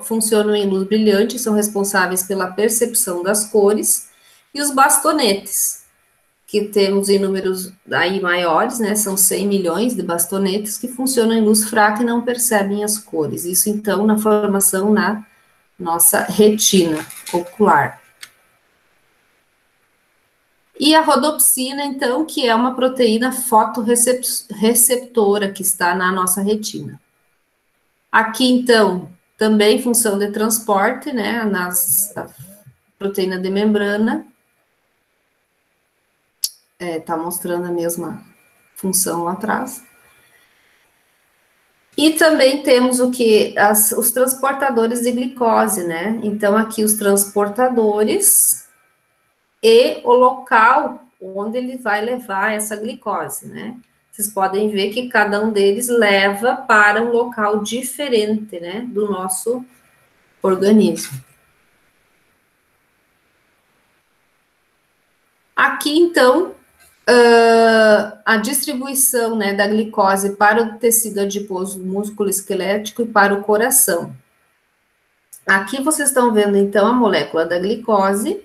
funcionam em luz brilhante, são responsáveis pela percepção das cores, e os bastonetes, que temos em números aí maiores, né? São 100 milhões de bastonetes que funcionam em luz fraca e não percebem as cores. Isso, então, na formação na nossa retina ocular. E a rodopsina, então, que é uma proteína fotorreceptora que está na nossa retina. Aqui, então, também função de transporte, né, a proteína de membrana. Tá mostrando a mesma função lá atrás. E também temos o que? Os transportadores de glicose, né? Então, aqui os transportadores e o local onde ele vai levar essa glicose, né? Vocês podem ver que cada um deles leva para um local diferente, né, do nosso organismo. Aqui, então, a distribuição, né, da glicose para o tecido adiposo músculo-esquelético e para o coração. Aqui vocês estão vendo, então, a molécula da glicose,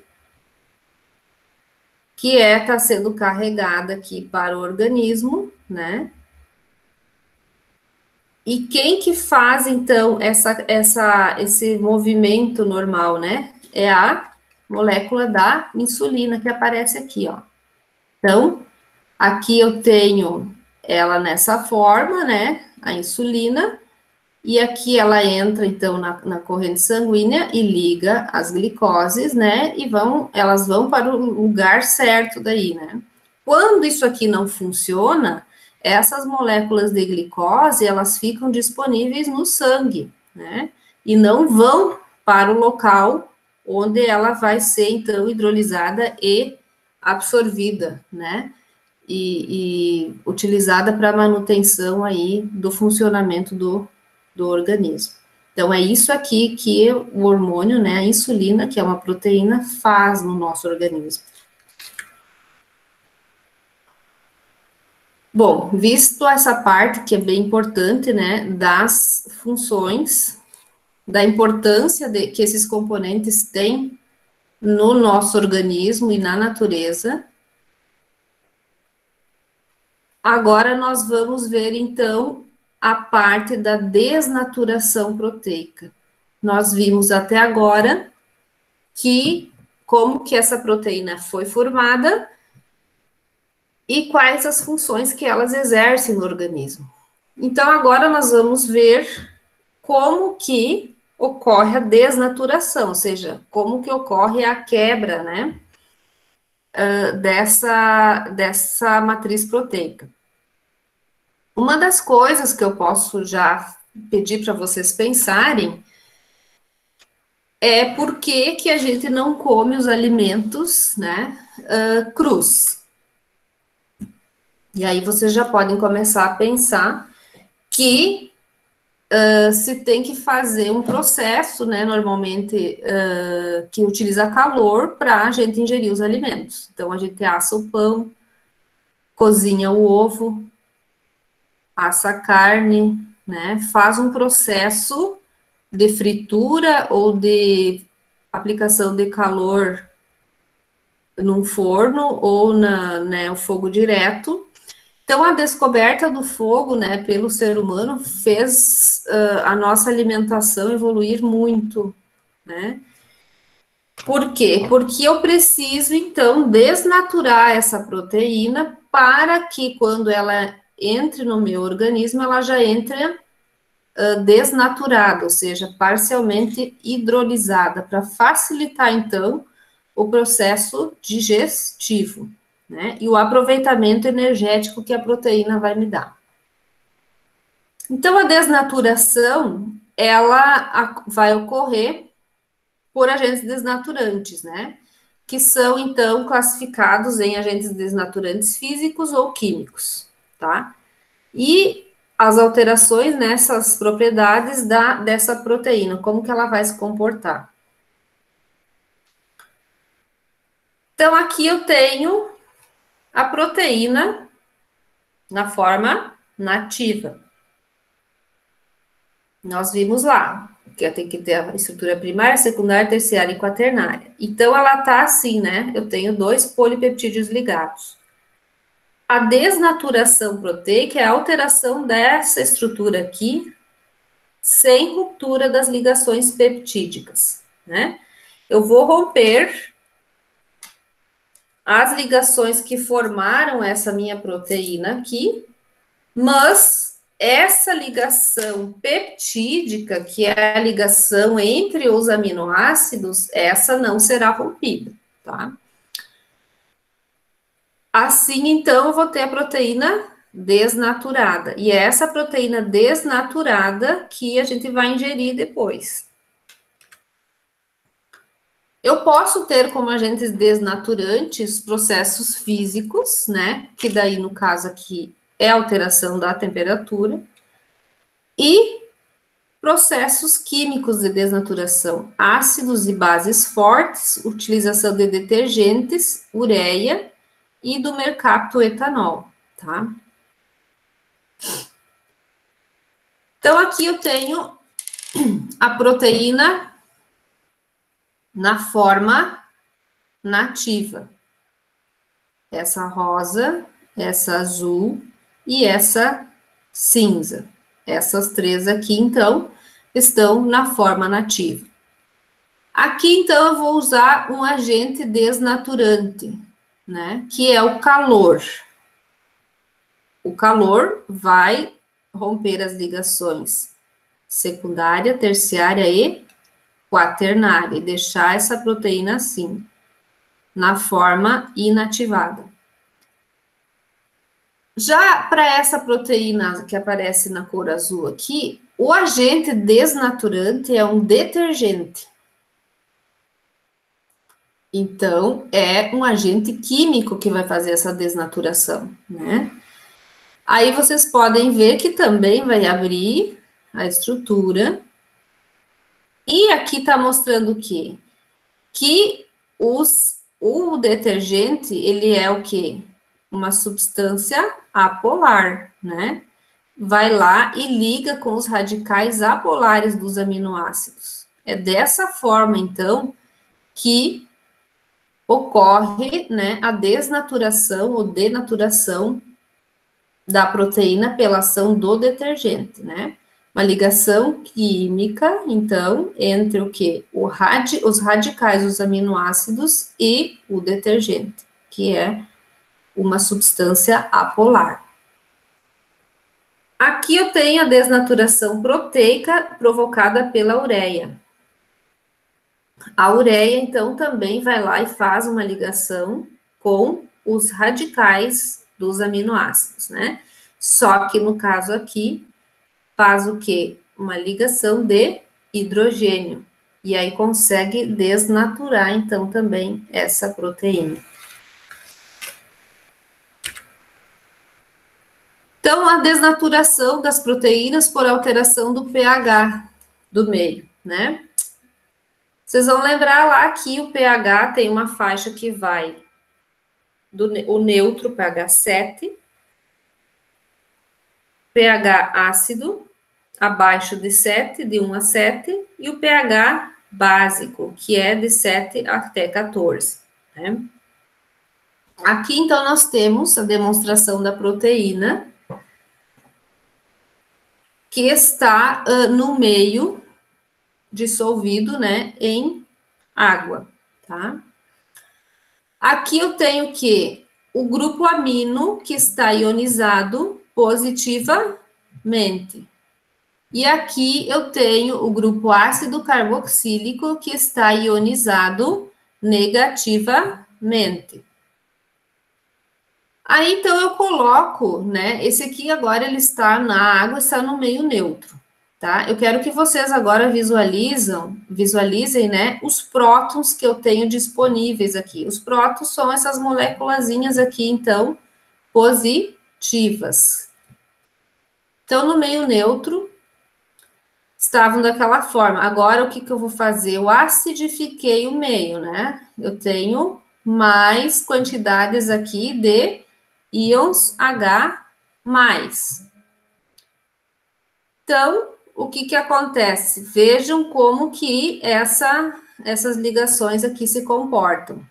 que está sendo carregada aqui para o organismo, né? E quem que faz, então, esse movimento normal, né? É a molécula da insulina, que aparece aqui, ó. Então, aqui eu tenho ela nessa forma, né? A insulina. E aqui ela entra, então, na corrente sanguínea e liga as glicoses, né? E elas vão para o lugar certo daí, né? Quando isso aqui não funciona, essas moléculas de glicose, elas ficam disponíveis no sangue, né? E não vão para o local onde ela vai ser, então, hidrolisada e absorvida, né? E utilizada para manutenção aí do funcionamento do organismo. Então, é isso aqui que o hormônio, né, a insulina, que é uma proteína, faz no nosso organismo. Bom, visto essa parte que é bem importante, né, das funções, da importância que esses componentes têm no nosso organismo e na natureza, agora nós vamos ver, então, a parte da desnaturação proteica. Nós vimos até agora como que essa proteína foi formada e quais as funções que elas exercem no organismo. Então, agora nós vamos ver como que ocorre a desnaturação, ou seja, como que ocorre a quebra, né, dessa matriz proteica. Uma das coisas que eu posso já pedir para vocês pensarem é por que a gente não come os alimentos, né, crus. E aí vocês já podem começar a pensar que se tem que fazer um processo, né, normalmente, que utiliza calor para a gente ingerir os alimentos. Então, a gente assa o pão, cozinha o ovo, assa a carne, né, faz um processo de fritura ou de aplicação de calor num forno ou né, o fogo direto. Então, a descoberta do fogo, né, pelo ser humano fez a nossa alimentação evoluir muito, né? Por quê? Porque eu preciso, então, desnaturar essa proteína para que, quando ela entre no meu organismo, ela já entre desnaturada, ou seja, parcialmente hidrolisada, para facilitar, então, o processo digestivo, né? E o aproveitamento energético que a proteína vai me dar. Então, a desnaturação, ela vai ocorrer por agentes desnaturantes, né? Que são, então, classificados em agentes desnaturantes físicos ou químicos, tá? E as alterações nessas propriedades dessa proteína, como que ela vai se comportar. Então, aqui eu tenho a proteína na forma nativa. Nós vimos lá, que tem que ter a estrutura primária, secundária, terciária e quaternária. Então, ela tá assim, né? Eu tenho 2 polipeptídeos ligados. A desnaturação proteica é a alteração dessa estrutura aqui, sem ruptura das ligações peptídicas, né? Eu vou romper as ligações que formaram essa minha proteína aqui, mas essa ligação peptídica, que é a ligação entre os aminoácidos, essa não será rompida, tá? Assim, então, eu vou ter a proteína desnaturada. E é essa proteína desnaturada que a gente vai ingerir depois. Eu posso ter como agentes desnaturantes processos físicos, né? Que daí, no caso aqui, é alteração da temperatura. E processos químicos de desnaturação, ácidos e bases fortes, utilização de detergentes, ureia e do mercaptoetanol, tá? Então, aqui eu tenho a proteína na forma nativa. Essa rosa, essa azul e essa cinza. Essas 3 aqui, então, estão na forma nativa. Aqui, então, eu vou usar um agente desnaturante, né? Que é o calor. O calor vai romper as ligações secundária, terciária e quaternária, e deixar essa proteína assim, na forma inativada. Já para essa proteína que aparece na cor azul aqui, o agente desnaturante é um detergente. Então, é um agente químico que vai fazer essa desnaturação, né? Aí vocês podem ver que também vai abrir a estrutura. E aqui está mostrando o quê? Que o detergente, ele é o quê? Uma substância apolar, né? Vai lá e liga com os radicais apolares dos aminoácidos. É dessa forma, então, que ocorre, né, a desnaturação ou denaturação da proteína pela ação do detergente, né? Uma ligação química, então, entre o quê? Os radicais dos aminoácidos e o detergente, que é uma substância apolar. Aqui eu tenho a desnaturação proteica provocada pela ureia. A ureia, então, também vai lá e faz uma ligação com os radicais dos aminoácidos, né? Só que no caso aqui, faz o quê? Uma ligação de hidrogênio. E aí consegue desnaturar, então, também essa proteína. Então, a desnaturação das proteínas por alteração do pH do meio, né? Vocês vão lembrar lá que o pH tem uma faixa que vai o neutro, pH 7, pH ácido, abaixo de 7, de 1 a 7, e o pH básico, que é de 7 até 14, né? Aqui, então, nós temos a demonstração da proteína, que está no meio dissolvido, né, em água, tá? Aqui eu tenho que o grupo amino que está ionizado positivamente. E aqui eu tenho o grupo ácido carboxílico que está ionizado negativamente. Aí, então, eu coloco, né? Esse aqui agora ele está na água, está no meio neutro, tá? Eu quero que vocês agora visualizem, né, os prótons que eu tenho disponíveis aqui. Os prótons são essas moléculazinhas aqui, então, positivas. Então, no meio neutro, estavam daquela forma. Agora, o que que eu vou fazer? Eu acidifiquei o meio, né? Eu tenho mais quantidades aqui de íons H+. Então, o que que acontece? Vejam como que essas ligações aqui se comportam.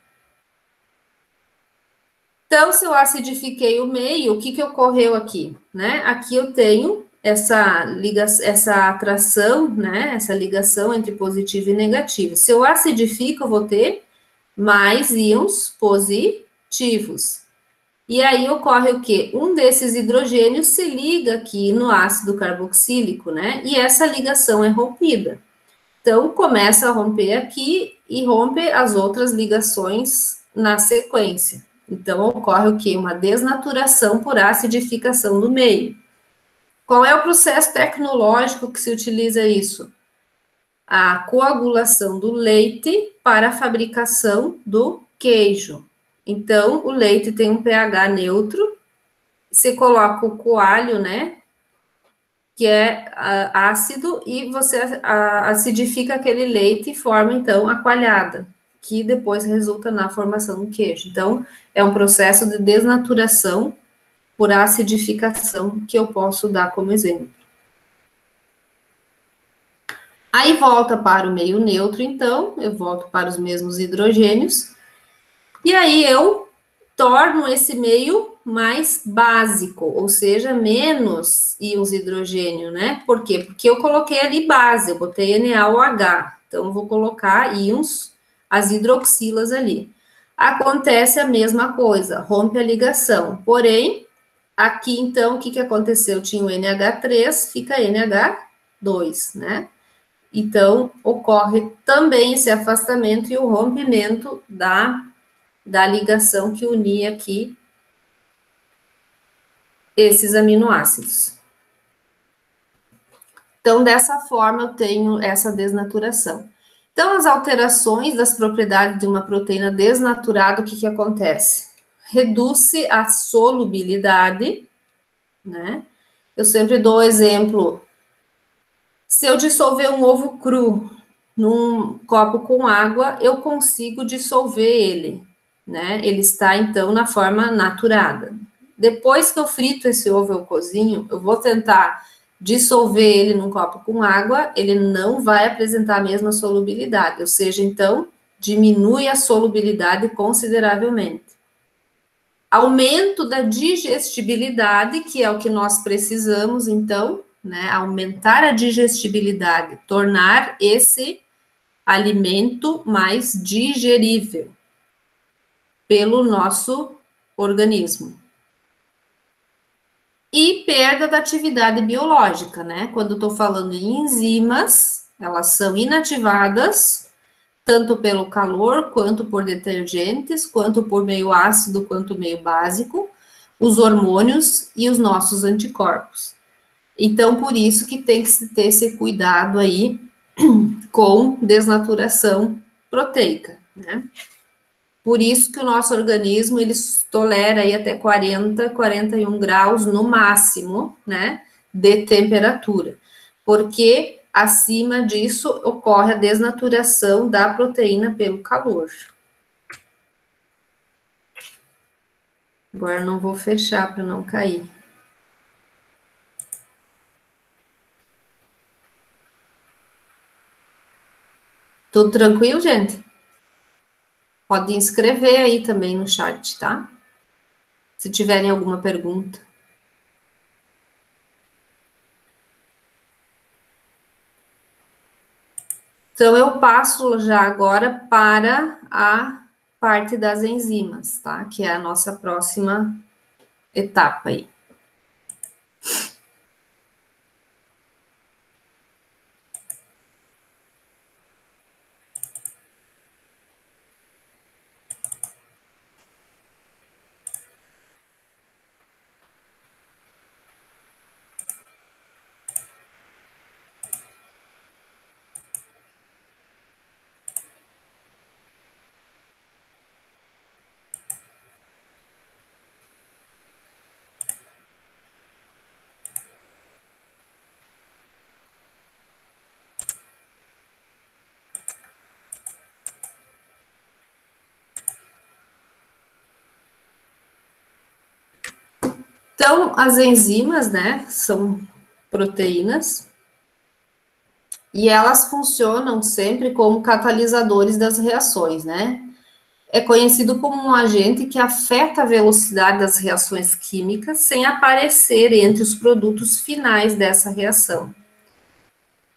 Então, se eu acidifiquei o meio, o que que ocorreu aqui? Né? Aqui eu tenho essa atração, né? Essa ligação entre positivo e negativo. Se eu acidifico, eu vou ter mais íons positivos. E aí ocorre o quê? Um desses hidrogênios se liga aqui no ácido carboxílico, né? E essa ligação é rompida. Então, começa a romper aqui e rompe as outras ligações na sequência. Então, ocorre o quê? Uma desnaturação por acidificação do meio. Qual é o processo tecnológico que se utiliza isso? A coagulação do leite para a fabricação do queijo. Então, o leite tem um pH neutro, você coloca o coalho, né, que é ácido, e você acidifica aquele leite e forma, então, a coalhada, que depois resulta na formação do queijo. Então, é um processo de desnaturação por acidificação que eu posso dar como exemplo. Aí volta para o meio neutro, então, eu volto para os mesmos hidrogênios, e aí eu torno esse meio mais básico, ou seja, menos íons hidrogênio, né? Por quê? Porque eu coloquei ali base, eu botei NaOH, então eu vou colocar íons, as hidroxilas ali. Acontece a mesma coisa, rompe a ligação, porém, aqui então, o que que aconteceu? Tinha o NH3, fica NH2, né? Então, ocorre também esse afastamento e o rompimento da ligação que unia aqui esses aminoácidos. Então, dessa forma, eu tenho essa desnaturação. Então, as alterações das propriedades de uma proteína desnaturada, o que que acontece? Reduz-se a solubilidade, né? Eu sempre dou o exemplo, se eu dissolver um ovo cru num copo com água, eu consigo dissolver ele, né? Ele está, então, na forma naturada. Depois que eu frito esse ovo, eu cozinho, eu vou tentar dissolver ele num copo com água, ele não vai apresentar a mesma solubilidade, ou seja, então, diminui a solubilidade consideravelmente. Aumento da digestibilidade, que é o que nós precisamos, então, né? Aumentar a digestibilidade, tornar esse alimento mais digerível pelo nosso organismo. E perda da atividade biológica, né? Quando estou falando em enzimas, elas são inativadas, tanto pelo calor, quanto por detergentes, quanto por meio ácido, quanto meio básico, os hormônios e os nossos anticorpos. Então, por isso que tem que ter esse cuidado aí com desnaturação proteica, né? Por isso que o nosso organismo, ele tolera aí até 40, 41 graus no máximo, né, de temperatura. Porque acima disso ocorre a desnaturação da proteína pelo calor. Agora não vou fechar para não cair. Tudo tranquilo, gente? Pode escrever aí também no chat, tá? Se tiverem alguma pergunta. Então, eu passo já agora para a parte das enzimas, tá? Que é a nossa próxima etapa aí. Então, as enzimas, né, são proteínas, e elas funcionam sempre como catalisadores das reações, né? É conhecido como um agente que afeta a velocidade das reações químicas sem aparecer entre os produtos finais dessa reação.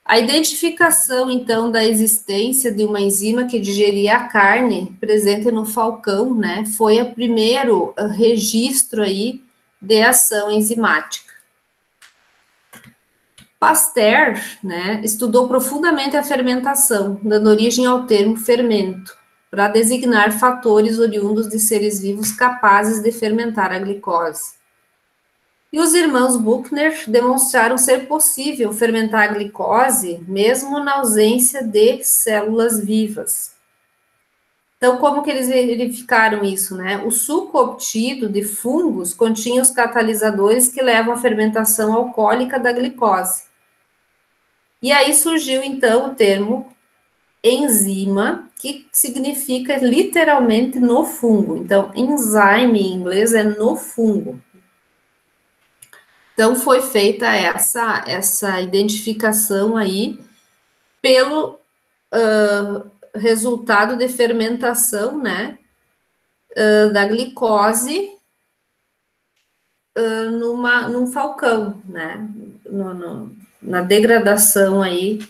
A identificação, então, da existência de uma enzima que digeria a carne presente no falcão, né, foi o primeiro registro aí de ação enzimática. Pasteur, né, estudou profundamente a fermentação, dando origem ao termo fermento, para designar fatores oriundos de seres vivos capazes de fermentar a glicose. E os irmãos Buchner demonstraram ser possível fermentar a glicose mesmo na ausência de células vivas. Então, como que eles verificaram isso, né? O suco obtido de fungos continha os catalisadores que levam à fermentação alcoólica da glicose. E aí surgiu, então, o termo enzima, que significa literalmente no fungo. Então, enzyme em inglês é no fungo. Então, foi feita essa identificação aí pelo resultado de fermentação, né, da glicose num falcão, né, na degradação aí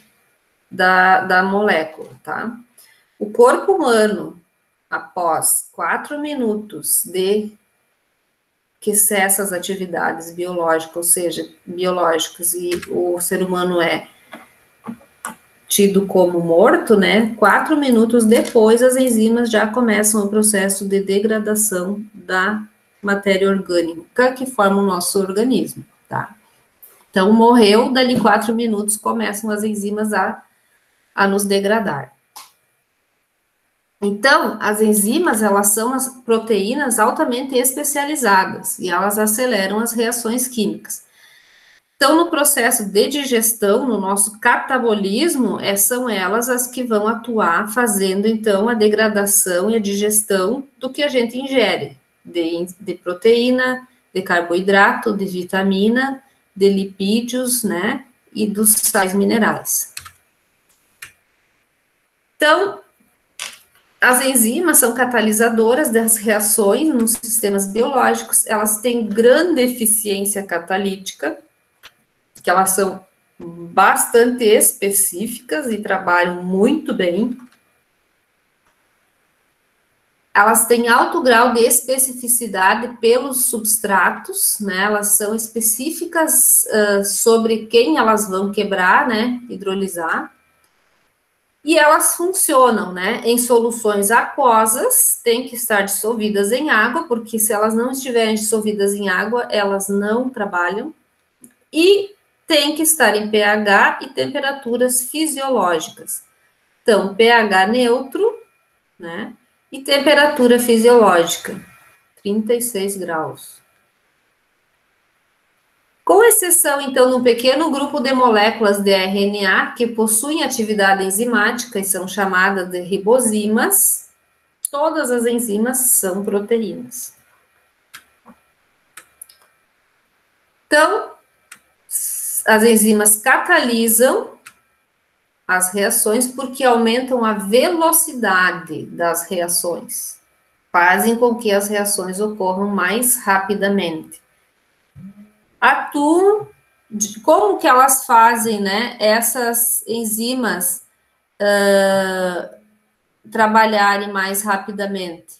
da molécula, tá? O corpo humano, após 4 minutos de que cessa as atividades biológicas, ou seja, biológicas, e o ser humano é tido como morto, né? 4 minutos depois, as enzimas já começam o processo de degradação da matéria orgânica que forma o nosso organismo, tá? Então, morreu, dali 4 minutos começam as enzimas a nos degradar. Então, as enzimas, elas são as proteínas altamente especializadas e elas aceleram as reações químicas. Então, no processo de digestão, no nosso catabolismo, são elas as que vão atuar fazendo, então, a degradação e a digestão do que a gente ingere, de proteína, de carboidrato, de vitamina, de lipídios, né, e dos sais minerais. Então, as enzimas são catalisadoras das reações nos sistemas biológicos, elas têm grande eficiência catalítica, que elas são bastante específicas e trabalham muito bem. Elas têm alto grau de especificidade pelos substratos, né? Elas são específicas sobre quem elas vão quebrar, né? Hidrolisar. E elas funcionam, né? Em soluções aquosas, têm que estar dissolvidas em água, porque se elas não estiverem dissolvidas em água, elas não trabalham. E tem que estar em pH e temperaturas fisiológicas. Então, pH neutro, né? E temperatura fisiológica, 36 graus. Com exceção, então, de um pequeno grupo de moléculas de RNA que possuem atividade enzimática e são chamadas de ribozimas, todas as enzimas são proteínas. Então, as enzimas catalisam as reações porque aumentam a velocidade das reações, fazem com que as reações ocorram mais rapidamente. Atuam, como que elas fazem, né, essas enzimas trabalharem mais rapidamente?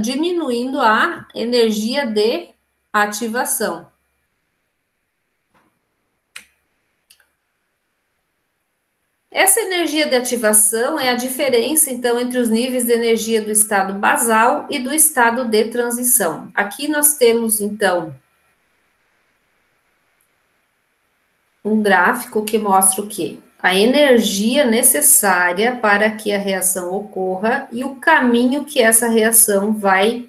Diminuindo a energia de ativação. Essa energia de ativação é a diferença, então, entre os níveis de energia do estado basal e do estado de transição. Aqui nós temos, então, um gráfico que mostra o quê? A energia necessária para que a reação ocorra e o caminho que essa reação vai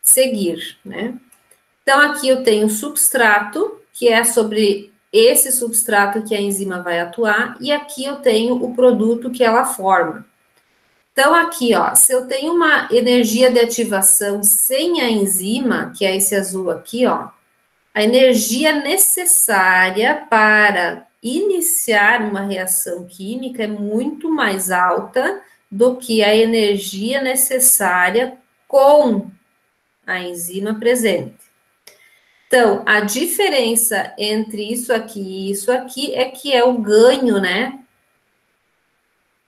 seguir, né? Então, aqui eu tenho o substrato, que é sobre esse substrato que a enzima vai atuar, e aqui eu tenho o produto que ela forma. Então, aqui, ó, se eu tenho uma energia de ativação sem a enzima, que é esse azul aqui, ó, a energia necessária para iniciar uma reação química é muito mais alta do que a energia necessária com a enzima presente. Então, a diferença entre isso aqui e isso aqui é que é o ganho, né?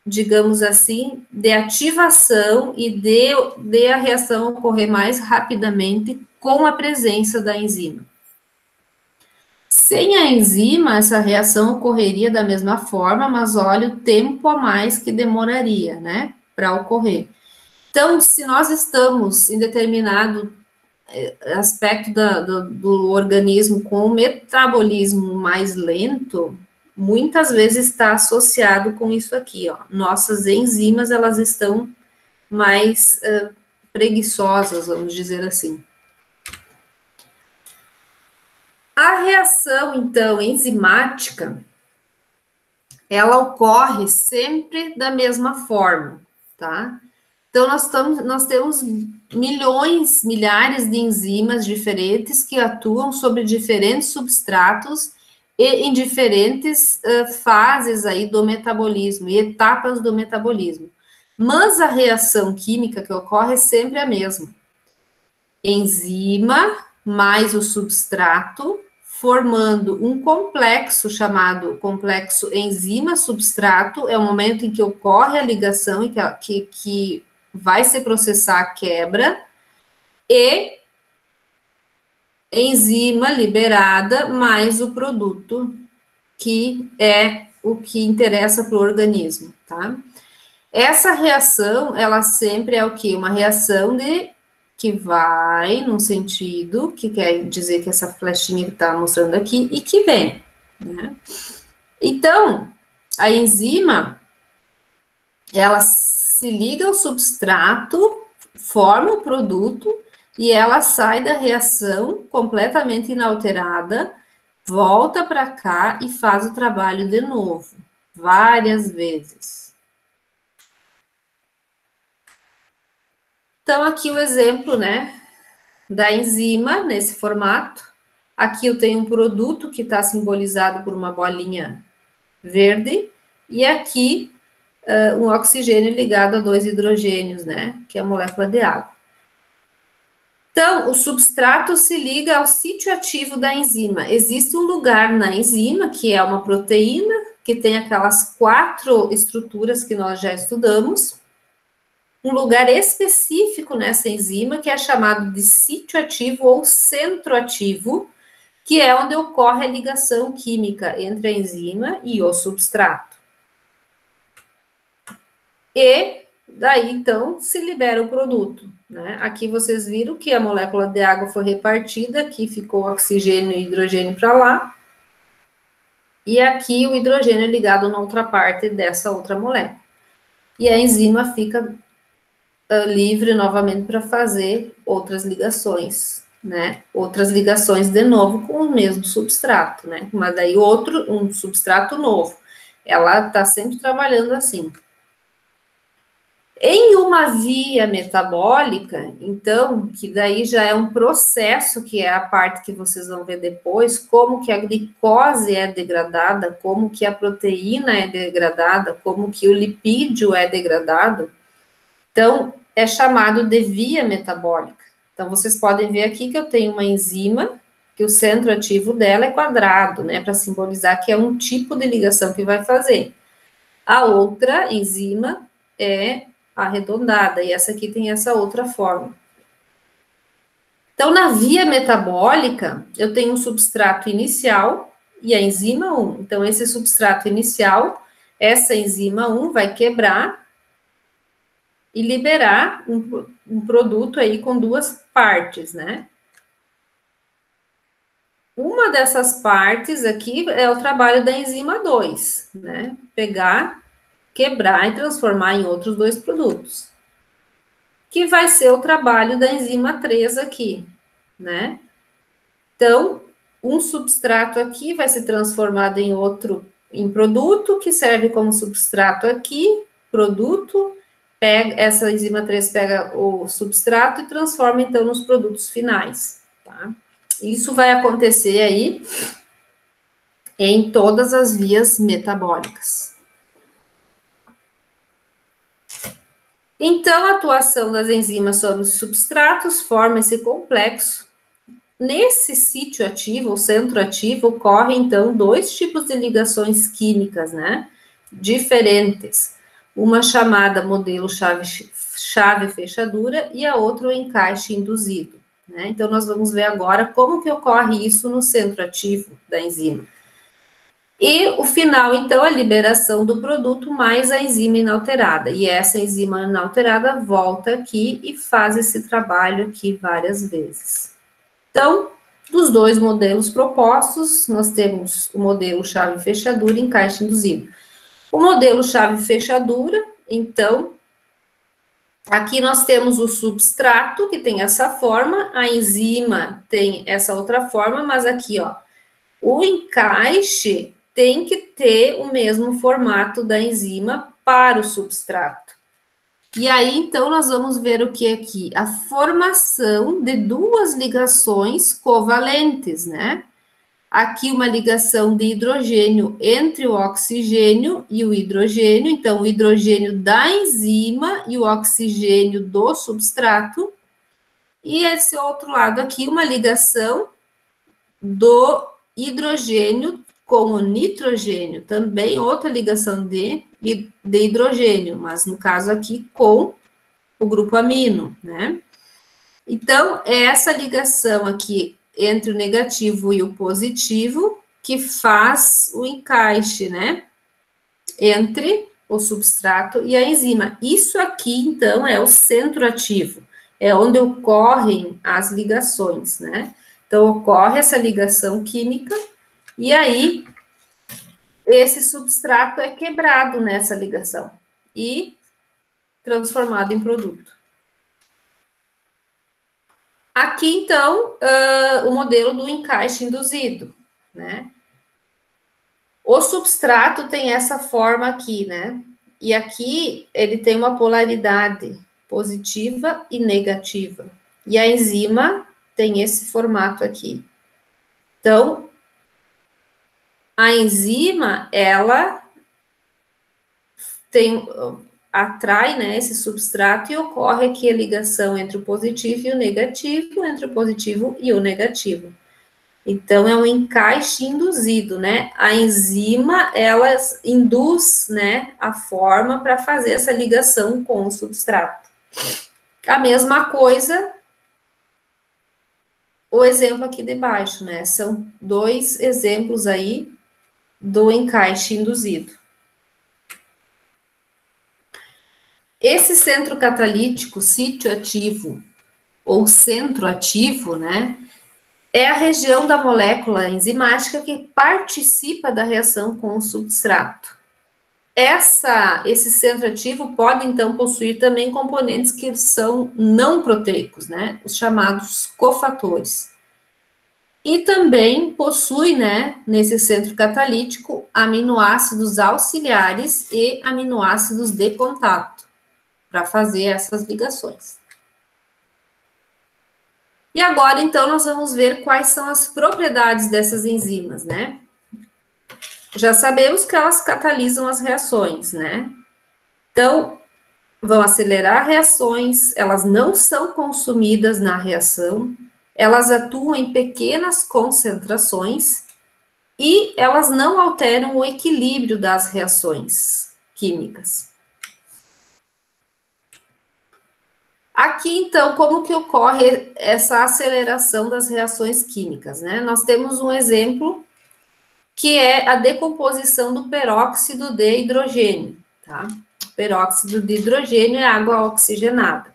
Digamos assim, de ativação e de a reação ocorrer mais rapidamente com a presença da enzima. Sem a enzima, essa reação ocorreria da mesma forma, mas olha o tempo a mais que demoraria, né, para ocorrer. Então, se nós estamos em determinado aspecto do organismo com o metabolismo mais lento, muitas vezes está associado com isso aqui, ó. Nossas enzimas, elas estão mais preguiçosas, vamos dizer assim. A reação, então, enzimática, ela ocorre sempre da mesma forma, tá? Então, nós temos milhões, milhares de enzimas diferentes que atuam sobre diferentes substratos e em diferentes fases aí do metabolismo e etapas do metabolismo. Mas a reação química que ocorre é sempre a mesma. Enzima mais o substrato, formando um complexo chamado complexo enzima-substrato, é o momento em que ocorre a ligação e que vai se processar a quebra, e enzima liberada mais o produto, que é o que interessa para o organismo, tá? Essa reação, ela sempre é o quê? Uma reação que vai num sentido, que quer dizer que essa flechinha que está mostrando aqui, e que vem, né? Então, a enzima, ela se liga ao substrato, forma o produto, e ela sai da reação completamente inalterada, volta para cá e faz o trabalho de novo, várias vezes. Então, aqui o exemplo, né, da enzima nesse formato. Aqui eu tenho um produto que está simbolizado por uma bolinha verde, e aqui um oxigênio ligado a 2 hidrogênios, né, que é a molécula de água. Então, o substrato se liga ao sítio ativo da enzima. Existe um lugar na enzima, que é uma proteína, que tem aquelas 4 estruturas que nós já estudamos, um lugar específico nessa enzima, que é chamado de sítio ativo ou centro ativo, que é onde ocorre a ligação química entre a enzima e o substrato. E daí, então, se libera o produto, né? Aqui vocês viram que a molécula de água foi repartida, aqui ficou oxigênio e hidrogênio para lá, e aqui o hidrogênio ligado na outra parte dessa outra molécula. E a enzima fica livre novamente para fazer outras ligações, né? Outras ligações de novo com o mesmo substrato, né? Mas daí um substrato novo. Ela está sempre trabalhando assim. Em uma via metabólica, então, que daí já é um processo, que é a parte que vocês vão ver depois, como que a glicose é degradada, como que a proteína é degradada, como que o lipídio é degradado. Então, é chamado de via metabólica. Então, vocês podem ver aqui que eu tenho uma enzima, que o centro ativo dela é quadrado, né, para simbolizar que é um tipo de ligação que vai fazer. A outra enzima é arredondada, e essa aqui tem essa outra forma. Então, na via metabólica, eu tenho um substrato inicial e a enzima 1. Então, esse substrato inicial, essa enzima 1 vai quebrar e liberar um produto aí com 2 partes, né? Uma dessas partes aqui é o trabalho da enzima 2, né? Pegar, quebrar e transformar em outros 2 produtos. Que vai ser o trabalho da enzima 3 aqui, né? Então, um substrato aqui vai ser transformado em produto, que serve como substrato aqui, produto, essa enzima 3 pega o substrato e transforma, então, nos produtos finais, tá? Isso vai acontecer aí em todas as vias metabólicas. Então, a atuação das enzimas sobre os substratos forma esse complexo. Nesse sítio ativo, ou centro ativo, ocorrem, então, dois tipos de ligações químicas, né? Diferentes. Uma chamada modelo chave-fechadura e a outra o encaixe induzido, né? Então, nós vamos ver agora como que ocorre isso no centro ativo da enzima. E o final, então, é a liberação do produto mais a enzima inalterada. E essa enzima inalterada volta aqui e faz esse trabalho aqui várias vezes. Então, dos dois modelos propostos, nós temos o modelo chave-fechadura e encaixe induzido. O modelo chave-fechadura, então, aqui nós temos o substrato, que tem essa forma, a enzima tem essa outra forma, mas aqui, ó, o encaixe tem que ter o mesmo formato da enzima para o substrato. E aí, então, nós vamos ver o que aqui? A formação de duas ligações covalentes, né? Aqui uma ligação de hidrogênio entre o oxigênio e o hidrogênio, então o hidrogênio da enzima e o oxigênio do substrato. E esse outro lado aqui, uma ligação do hidrogênio com o nitrogênio, também outra ligação de hidrogênio, mas no caso aqui com o grupo amino, né? Então, é essa ligação aqui entre o negativo e o positivo que faz o encaixe, né? Entre o substrato e a enzima. Isso aqui, então, é o centro ativo, é onde ocorrem as ligações, né? Então, ocorre essa ligação química, e aí, esse substrato é quebrado nessa ligação e transformado em produto. Aqui, então, o modelo do encaixe induzido, né? O substrato tem essa forma aqui, né? E aqui ele tem uma polaridade positiva e negativa. E a enzima tem esse formato aqui. Então, a enzima, ela atrai, né, esse substrato e ocorre aqui a ligação entre o positivo e o negativo, entre o positivo e o negativo. Então, é um encaixe induzido, né? A enzima, ela induz, né, a forma para fazer essa ligação com o substrato. A mesma coisa, o exemplo aqui de baixo, né? São dois exemplos aí do encaixe induzido. Esse centro catalítico, sítio ativo, ou centro ativo, né? É a região da molécula enzimática que participa da reação com o substrato. Esse centro ativo pode, então, possuir também componentes que são não proteicos, né? Os chamados cofatores. E também possui, né, nesse centro catalítico, aminoácidos auxiliares e aminoácidos de contato, para fazer essas ligações. E agora, então, nós vamos ver quais são as propriedades dessas enzimas, né? Já sabemos que elas catalisam as reações, né? Então, vão acelerar reações, elas não são consumidas na reação, elas atuam em pequenas concentrações e elas não alteram o equilíbrio das reações químicas. Aqui, então, como que ocorre essa aceleração das reações químicas, né? Nós temos um exemplo que é a decomposição do peróxido de hidrogênio, tá? Peróxido de hidrogênio é água oxigenada.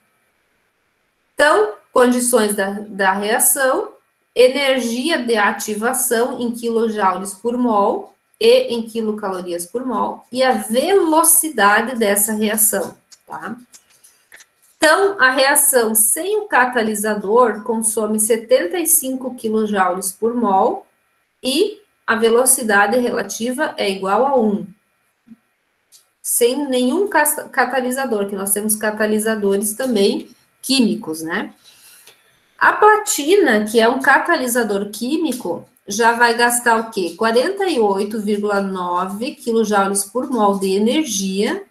Então, condições da reação, energia de ativação em quilojoules por mol e em quilocalorias por mol, e a velocidade dessa reação, tá? Então, a reação sem o catalisador consome 75 kJ por mol e a velocidade relativa é igual a 1. sem nenhum catalisador, que nós temos catalisadores também químicos, né? A platina, que é um catalisador químico, já vai gastar o quê? 48,9 kJ por mol de energia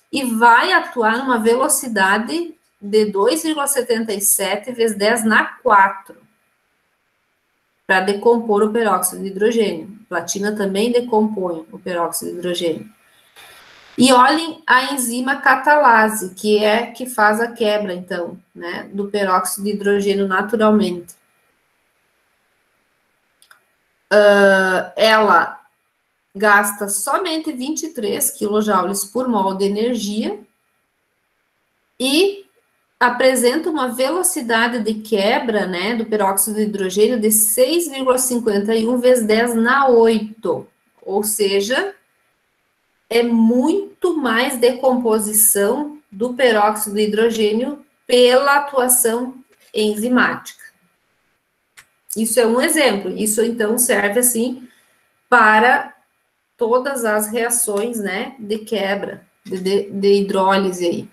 e vai atuar numa velocidade de 2,77 vezes 10 na 4 para decompor o peróxido de hidrogênio. Platina também decompõe o peróxido de hidrogênio. E olhem a enzima catalase, que é que faz a quebra, então, né, do peróxido de hidrogênio naturalmente. Ela gasta somente 23 kJ por mol de energia e apresenta uma velocidade de quebra, né, do peróxido de hidrogênio de 6,51 vezes 10 na 8, ou seja, é muito mais decomposição do peróxido de hidrogênio pela atuação enzimática. Isso é um exemplo. Isso, então, serve, assim, para todas as reações, né, de quebra, de hidrólise aí.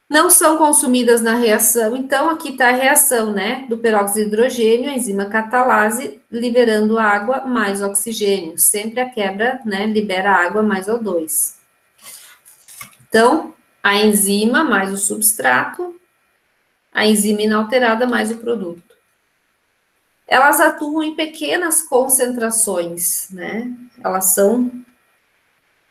Não são consumidas na reação, então aqui está a reação, né, do peróxido de hidrogênio, a enzima catalase, liberando água mais oxigênio. Sempre a quebra, né, libera água mais O2. Então, a enzima mais o substrato, a enzima inalterada mais o produto. Elas atuam em pequenas concentrações, né, elas são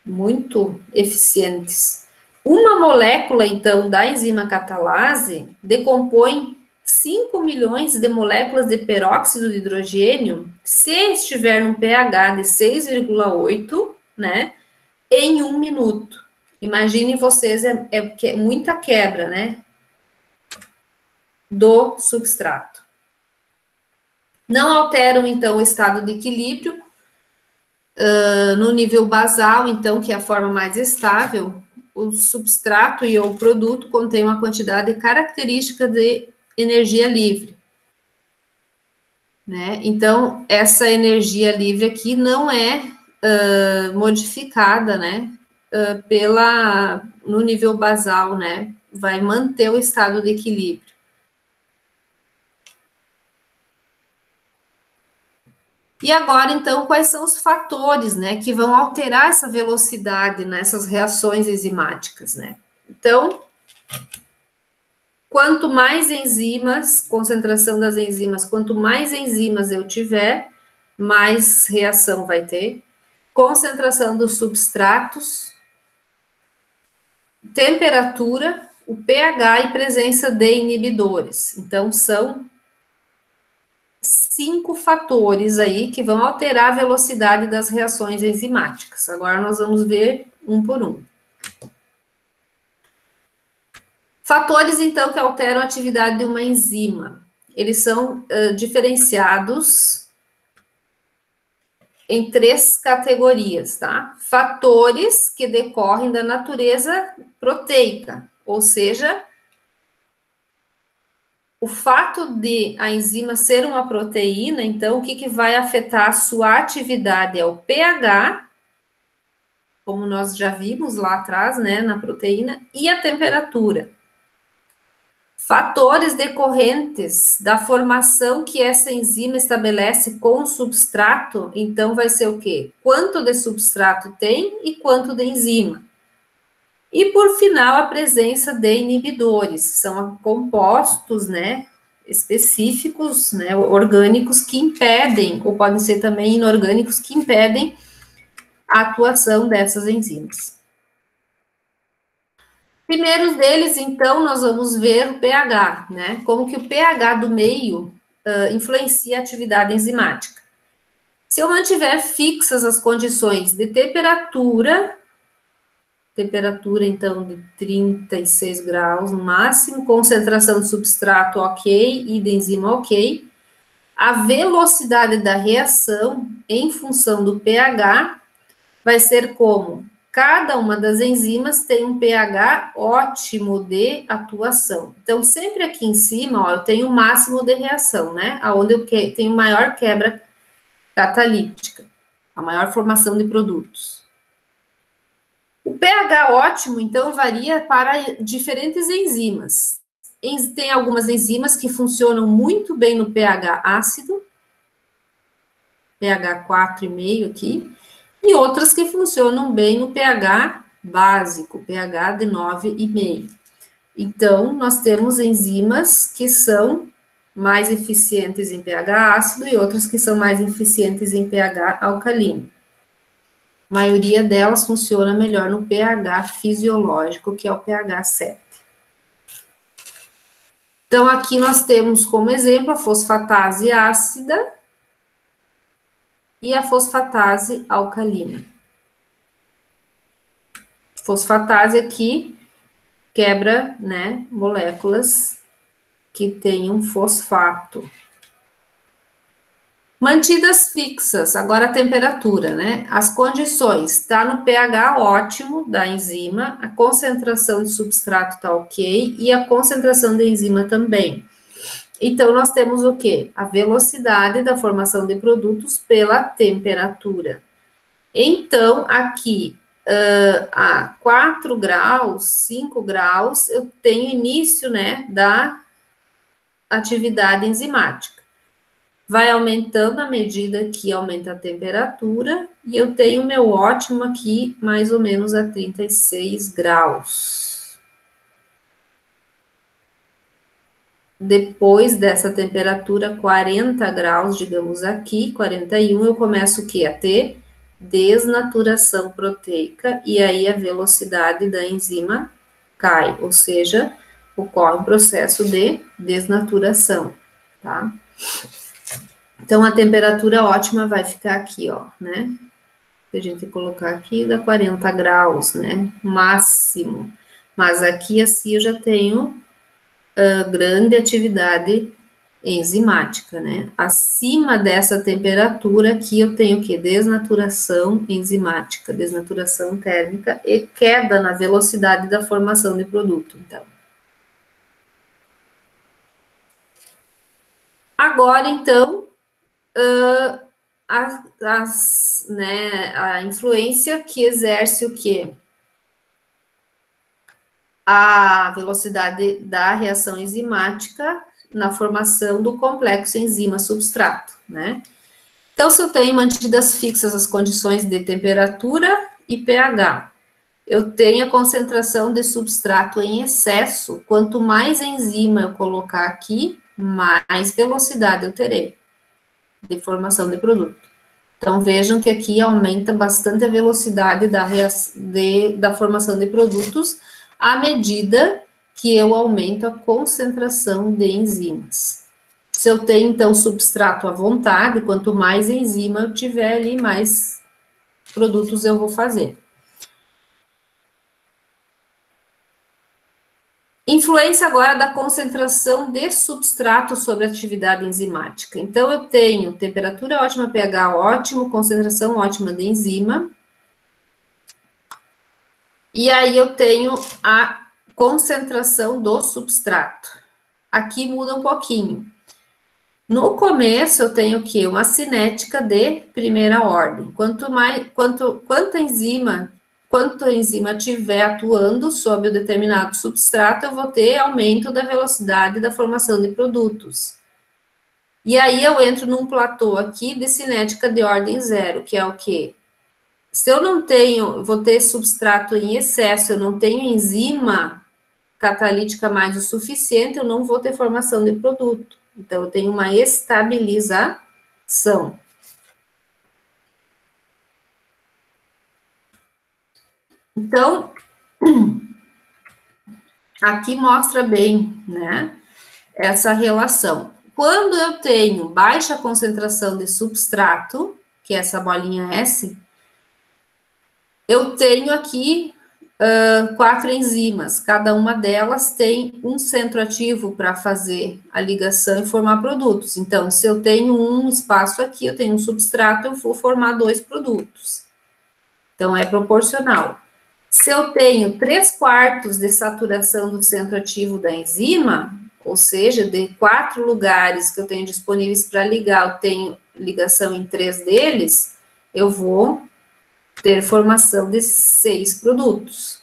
muito eficientes. Uma molécula, então, da enzima catalase decompõe 5 milhões de moléculas de peróxido de hidrogênio se estiver num pH de 6,8, né, em 1 minuto. Imaginem vocês, é muita quebra, né, do substrato. Não alteram, então, o estado de equilíbrio. No nível basal, então, que é a forma mais estável, o substrato e o produto contém uma quantidade característica de energia livre, né? Então, essa energia livre aqui não é modificada, né, no nível basal, né? Vai manter o estado de equilíbrio. E agora, então, quais são os fatores, né, que vão alterar essa velocidade nessas reações enzimáticas, né? Então, quanto mais enzimas, concentração das enzimas, quanto mais enzimas eu tiver, mais reação vai ter. Concentração dos substratos, temperatura, o pH e presença de inibidores. Então, são 5 fatores aí que vão alterar a velocidade das reações enzimáticas. Agora nós vamos ver um por um. Fatores, então, que alteram a atividade de uma enzima. Eles são diferenciados em 3 categorias, tá? Fatores que decorrem da natureza proteica, ou seja, o fato de a enzima ser uma proteína, então, o que vai afetar a sua atividade é o pH, como nós já vimos lá atrás, né, na proteína, e a temperatura. Fatores decorrentes da formação que essa enzima estabelece com o substrato, então, vai ser o quê? Quanto de substrato tem e quanto de enzima. E, por final, a presença de inibidores, são compostos, né, específicos, né, orgânicos que impedem, ou podem ser também inorgânicos, que impedem a atuação dessas enzimas. Primeiros deles, então, nós vamos ver o pH, né, como que o pH do meio influencia a atividade enzimática. Se eu mantiver fixas as condições de temperatura, então, de 36 graus no máximo, concentração de substrato ok e de enzima ok, a velocidade da reação em função do pH vai ser como cada uma das enzimas tem um pH ótimo de atuação. Então, sempre aqui em cima, ó, eu tenho o máximo de reação, né? Onde eu tenho maior quebra catalítica, a maior formação de produtos. O pH ótimo, então, varia para diferentes enzimas. Tem algumas enzimas que funcionam muito bem no pH ácido, pH 4,5 aqui, e outras que funcionam bem no pH básico, pH de 9,5. Então, nós temos enzimas que são mais eficientes em pH ácido e outras que são mais eficientes em pH alcalino. A maioria delas funciona melhor no pH fisiológico, que é o pH 7. Então, aqui nós temos como exemplo a fosfatase ácida e a fosfatase alcalina. Fosfatase aqui quebra, né, moléculas que tenham fosfato. Mantidas fixas, agora a temperatura, né? As condições, está no pH ótimo da enzima, a concentração de substrato está ok e a concentração da enzima também. Então, nós temos o quê? A velocidade da formação de produtos pela temperatura. Então, aqui, a 4 graus, 5 graus, eu tenho início, né, da atividade enzimática. Vai aumentando à medida que aumenta a temperatura, e eu tenho meu ótimo aqui, mais ou menos a 36 graus. Depois dessa temperatura, 40 graus, digamos aqui, 41, eu começo o quê? A ter desnaturação proteica, e aí a velocidade da enzima cai, ou seja, ocorre um processo de desnaturação, tá? Então, a temperatura ótima vai ficar aqui, ó, né? A gente colocar aqui, dá 40 graus, né? Máximo. Mas aqui, assim, eu já tenho grande atividade enzimática, né? Acima dessa temperatura aqui, eu tenho o quê? Desnaturação enzimática, desnaturação térmica e queda na velocidade da formação de produto, então. Agora, então, a influência que exerce o quê? A velocidade da reação enzimática na formação do complexo enzima-substrato, né? Então, se eu tenho mantidas fixas as condições de temperatura e pH, eu tenho a concentração de substrato em excesso, quanto mais enzima eu colocar aqui, mais velocidade eu terei de formação de produto. Então, vejam que aqui aumenta bastante a velocidade da formação de produtos à medida que eu aumento a concentração de enzimas. Se eu tenho, então, substrato à vontade, quanto mais enzima eu tiver ali, mais produtos eu vou fazer. Influência agora da concentração de substrato sobre a atividade enzimática. Então, eu tenho temperatura ótima, pH ótimo, concentração ótima de enzima. E aí, eu tenho a concentração do substrato. Aqui muda um pouquinho. No começo, eu tenho o quê? Uma cinética de primeira ordem. Quanto a enzima estiver atuando sobre o determinado substrato, eu vou ter aumento da velocidade da formação de produtos. E aí, eu entro num platô aqui de cinética de ordem zero, que é o quê? Se eu não tenho, vou ter substrato em excesso, eu não tenho enzima catalítica mais o suficiente, eu não vou ter formação de produto. Então, eu tenho uma estabilização. Então, aqui mostra bem, né, essa relação. Quando eu tenho baixa concentração de substrato, que é essa bolinha S, eu tenho aqui 4 enzimas, cada uma delas tem um centro ativo para fazer a ligação e formar produtos. Então, se eu tenho um espaço aqui, eu tenho um substrato, eu vou formar 2 produtos. Então, é proporcional. Se eu tenho 3/4 de saturação do centro ativo da enzima, ou seja, de 4 lugares que eu tenho disponíveis para ligar, eu tenho ligação em 3 deles, eu vou ter formação de 6 produtos.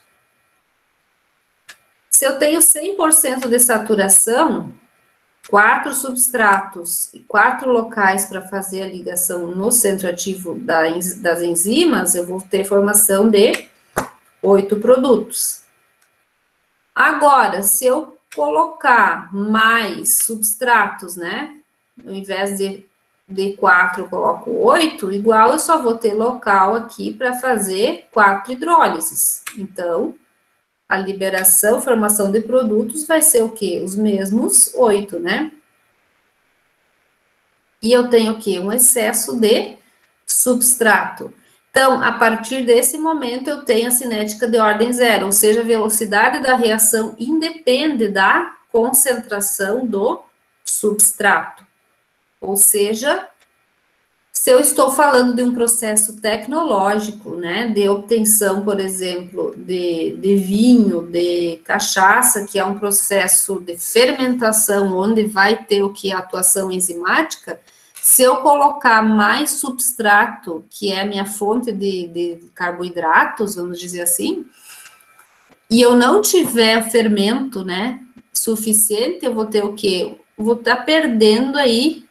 Se eu tenho 100% de saturação, 4 substratos e 4 locais para fazer a ligação no centro ativo das enzimas, eu vou ter formação de 8 produtos. Agora, se eu colocar mais substratos, né? Ao invés de 4, eu coloco 8, igual eu só vou ter local aqui para fazer 4 hidrólises. Então, a liberação, formação de produtos vai ser o quê? Os mesmos 8, né? E eu tenho o quê? Um excesso de substrato. Então, a partir desse momento, eu tenho a cinética de ordem zero, ou seja, a velocidade da reação independe da concentração do substrato. Ou seja, se eu estou falando de um processo tecnológico, né, de obtenção, por exemplo, de vinho, de cachaça, que é um processo de fermentação, onde vai ter o que? A atuação enzimática, se eu colocar mais substrato, que é a minha fonte de carboidratos, vamos dizer assim, e eu não tiver fermento, né, suficiente, eu vou ter o quê? Vou estar perdendo aí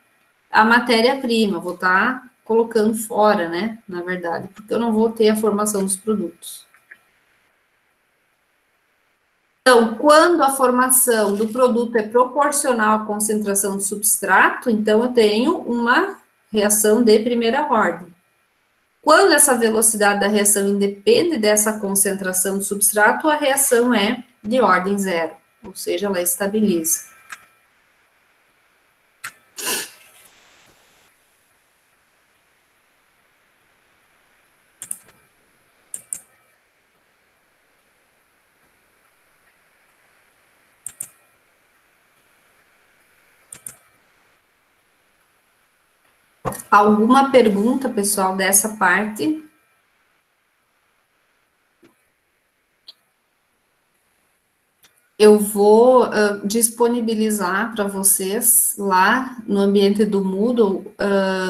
a matéria-prima, vou estar colocando fora, né, na verdade, porque eu não vou ter a formação dos produtos. Então, quando a formação do produto é proporcional à concentração do substrato, então eu tenho uma reação de primeira ordem. Quando essa velocidade da reação independe dessa concentração do substrato, a reação é de ordem zero, ou seja, ela estabiliza. Alguma pergunta, pessoal, dessa parte? Eu vou disponibilizar para vocês lá no ambiente do Moodle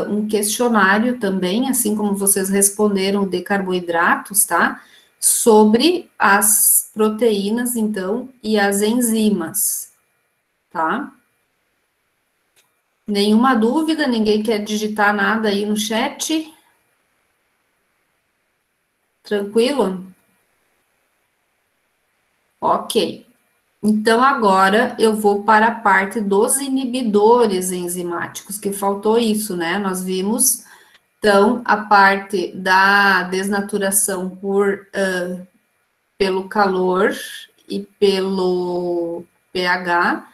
um questionário também, assim como vocês responderam de carboidratos, tá? Sobre as proteínas, então, e as enzimas, tá? Nenhuma dúvida? Ninguém quer digitar nada aí no chat? Tranquilo? Ok. Então, agora eu vou para a parte dos inibidores enzimáticos, que faltou isso, né? Nós vimos, então, a parte da desnaturação pelo calor e pelo pH,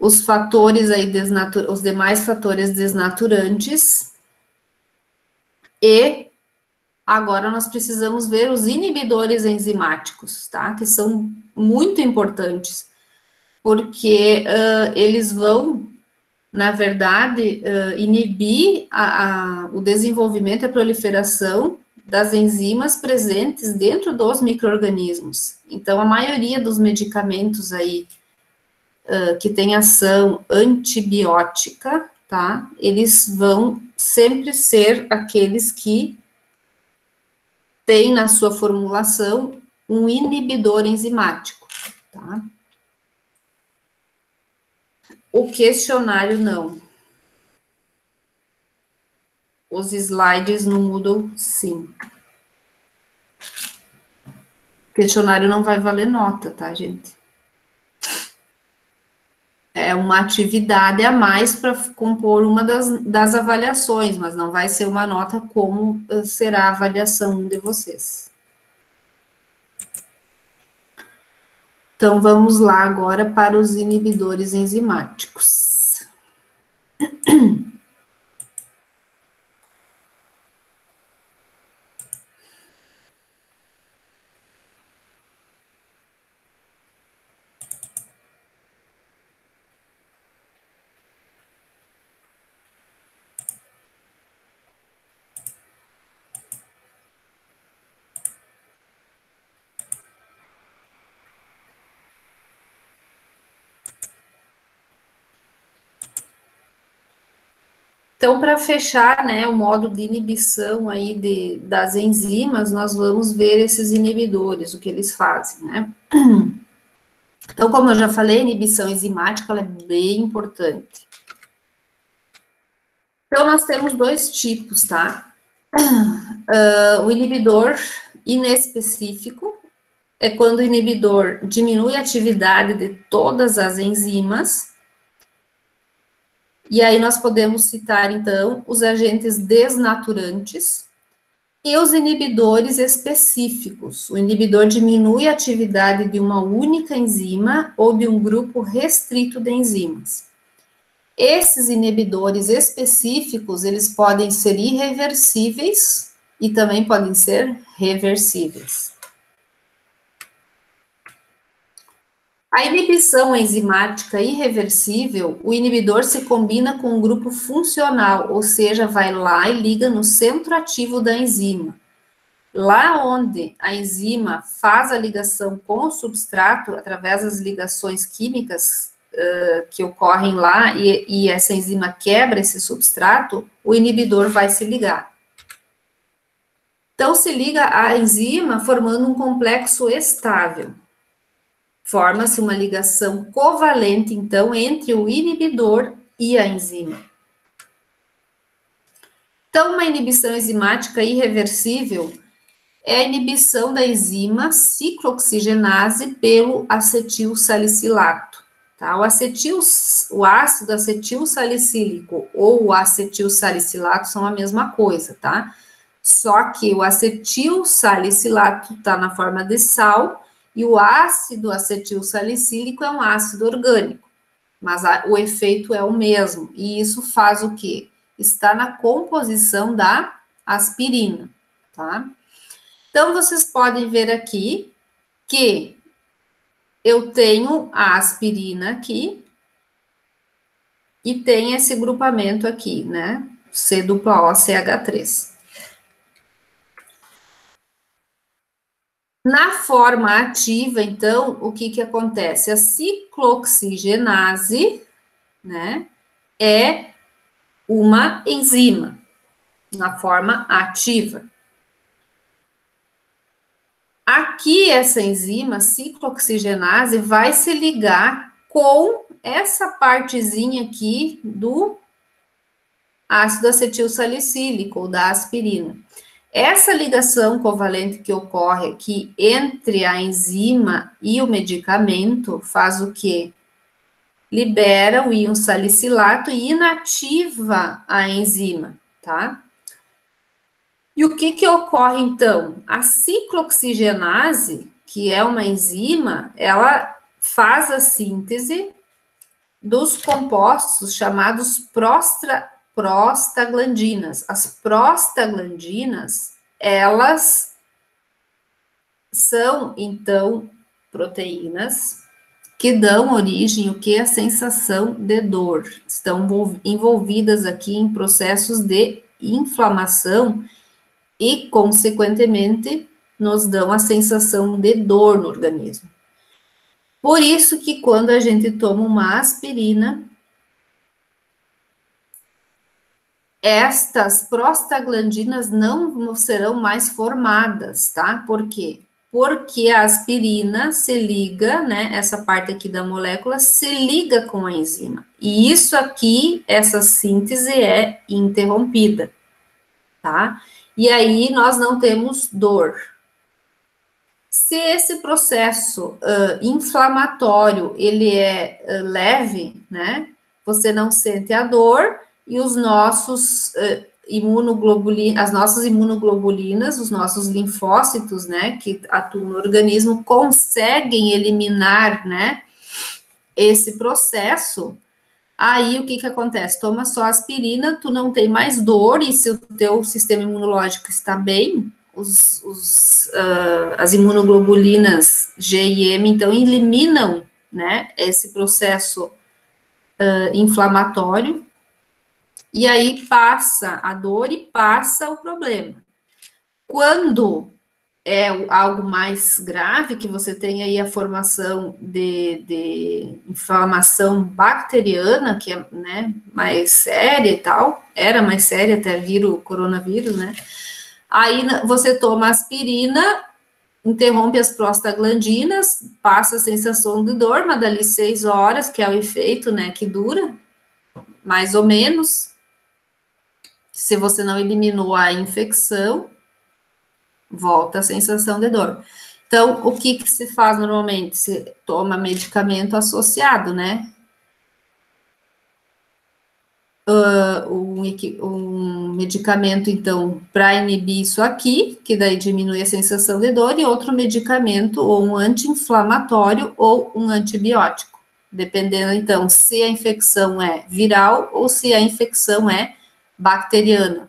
os fatores aí, os demais fatores desnaturantes, e agora nós precisamos ver os inibidores enzimáticos, tá? Que são muito importantes, porque eles vão, na verdade, inibir o desenvolvimento e a proliferação das enzimas presentes dentro dos micro-organismos. Então, a maioria dos medicamentos aí que tem ação antibiótica, tá? Eles vão sempre ser aqueles que têm na sua formulação um inibidor enzimático, tá? O questionário não. Os slides no Moodle, sim. O questionário não vai valer nota, tá, gente? É uma atividade a mais para compor uma das avaliações, mas não vai ser uma nota como será a avaliação de vocês. Então, vamos lá agora para os inibidores enzimáticos. Então, para fechar, né, o modo de inibição aí das enzimas, nós vamos ver esses inibidores, o que eles fazem, né? Então, como eu já falei, a inibição enzimática, ela é bem importante. Então, nós temos dois tipos, tá? O inibidor inespecífico é quando o inibidor diminui a atividade de todas as enzimas. E aí nós podemos citar, então, os agentes desnaturantes e os inibidores específicos. O inibidor diminui a atividade de uma única enzima ou de um grupo restrito de enzimas. Esses inibidores específicos, eles podem ser irreversíveis e também podem ser reversíveis. A inibição enzimática irreversível, o inibidor se combina com um grupo funcional, ou seja, vai lá e liga no centro ativo da enzima. Lá onde a enzima faz a ligação com o substrato, através das ligações químicas que ocorrem lá, e essa enzima quebra esse substrato, o inibidor vai se ligar. Então, se liga a enzima formando um complexo estável. Forma-se uma ligação covalente, então, entre o inibidor e a enzima. Então, uma inibição enzimática irreversível é a inibição da enzima ciclooxigenase pelo acetilsalicilato. Tá? O ácido acetilsalicílico ou o acetilsalicilato são a mesma coisa, tá? Só que o acetilsalicilato está na forma de sal e o ácido acetilsalicílico é um ácido orgânico, mas o efeito é o mesmo. E isso faz o quê? Está na composição da aspirina, tá? Então, vocês podem ver aqui que eu tenho a aspirina aqui e tem esse grupamento aqui, né? C-OCH3. Na forma ativa, então, o que que acontece? A ciclooxigenase, né, é uma enzima na forma ativa. Aqui, essa enzima, ciclooxigenase, vai se ligar com essa partezinha aqui do ácido acetilsalicílico, ou da aspirina. Essa ligação covalente que ocorre aqui entre a enzima e o medicamento faz o quê? Libera o íon salicilato e inativa a enzima, tá? E o que que ocorre, então? A ciclooxigenase, que é uma enzima, ela faz a síntese dos compostos chamados prostaglandinas. As prostaglandinas, elas são, então, proteínas que dão origem, o que? A sensação de dor. Estão envolvidas aqui em processos de inflamação e, consequentemente, nos dão a sensação de dor no organismo. Por isso que quando a gente toma uma aspirina, estas prostaglandinas não serão mais formadas, tá? Por quê? Porque a aspirina se liga, né? Essa parte aqui da molécula se liga com a enzima. E isso aqui, essa síntese é interrompida, tá? E aí nós não temos dor. Se esse processo inflamatório, ele é leve, né? Você não sente a dor e os nossos as nossas imunoglobulinas, os nossos linfócitos, né, que atuam no organismo, conseguem eliminar, né, esse processo. Aí, o que que acontece? Toma só aspirina, tu não tem mais dor, e se o teu sistema imunológico está bem, as imunoglobulinas G e M, então, eliminam, né, esse processo inflamatório, e aí passa a dor e passa o problema. Quando é algo mais grave, que você tem aí a formação de inflamação bacteriana, que é, né, mais séria e tal, era mais séria até vir o coronavírus, né? Aí você toma aspirina, interrompe as prostaglandinas, passa a sensação de dor, mas dali 6 horas, que é o efeito, né, que dura, mais ou menos. Se você não eliminou a infecção, volta a sensação de dor. Então, o que se faz normalmente? Se toma medicamento associado, né? Um medicamento, então, para inibir isso aqui, que daí diminui a sensação de dor, e outro medicamento, ou um anti-inflamatório, ou um antibiótico, dependendo, então, se a infecção é viral ou se a infecção é bacteriana.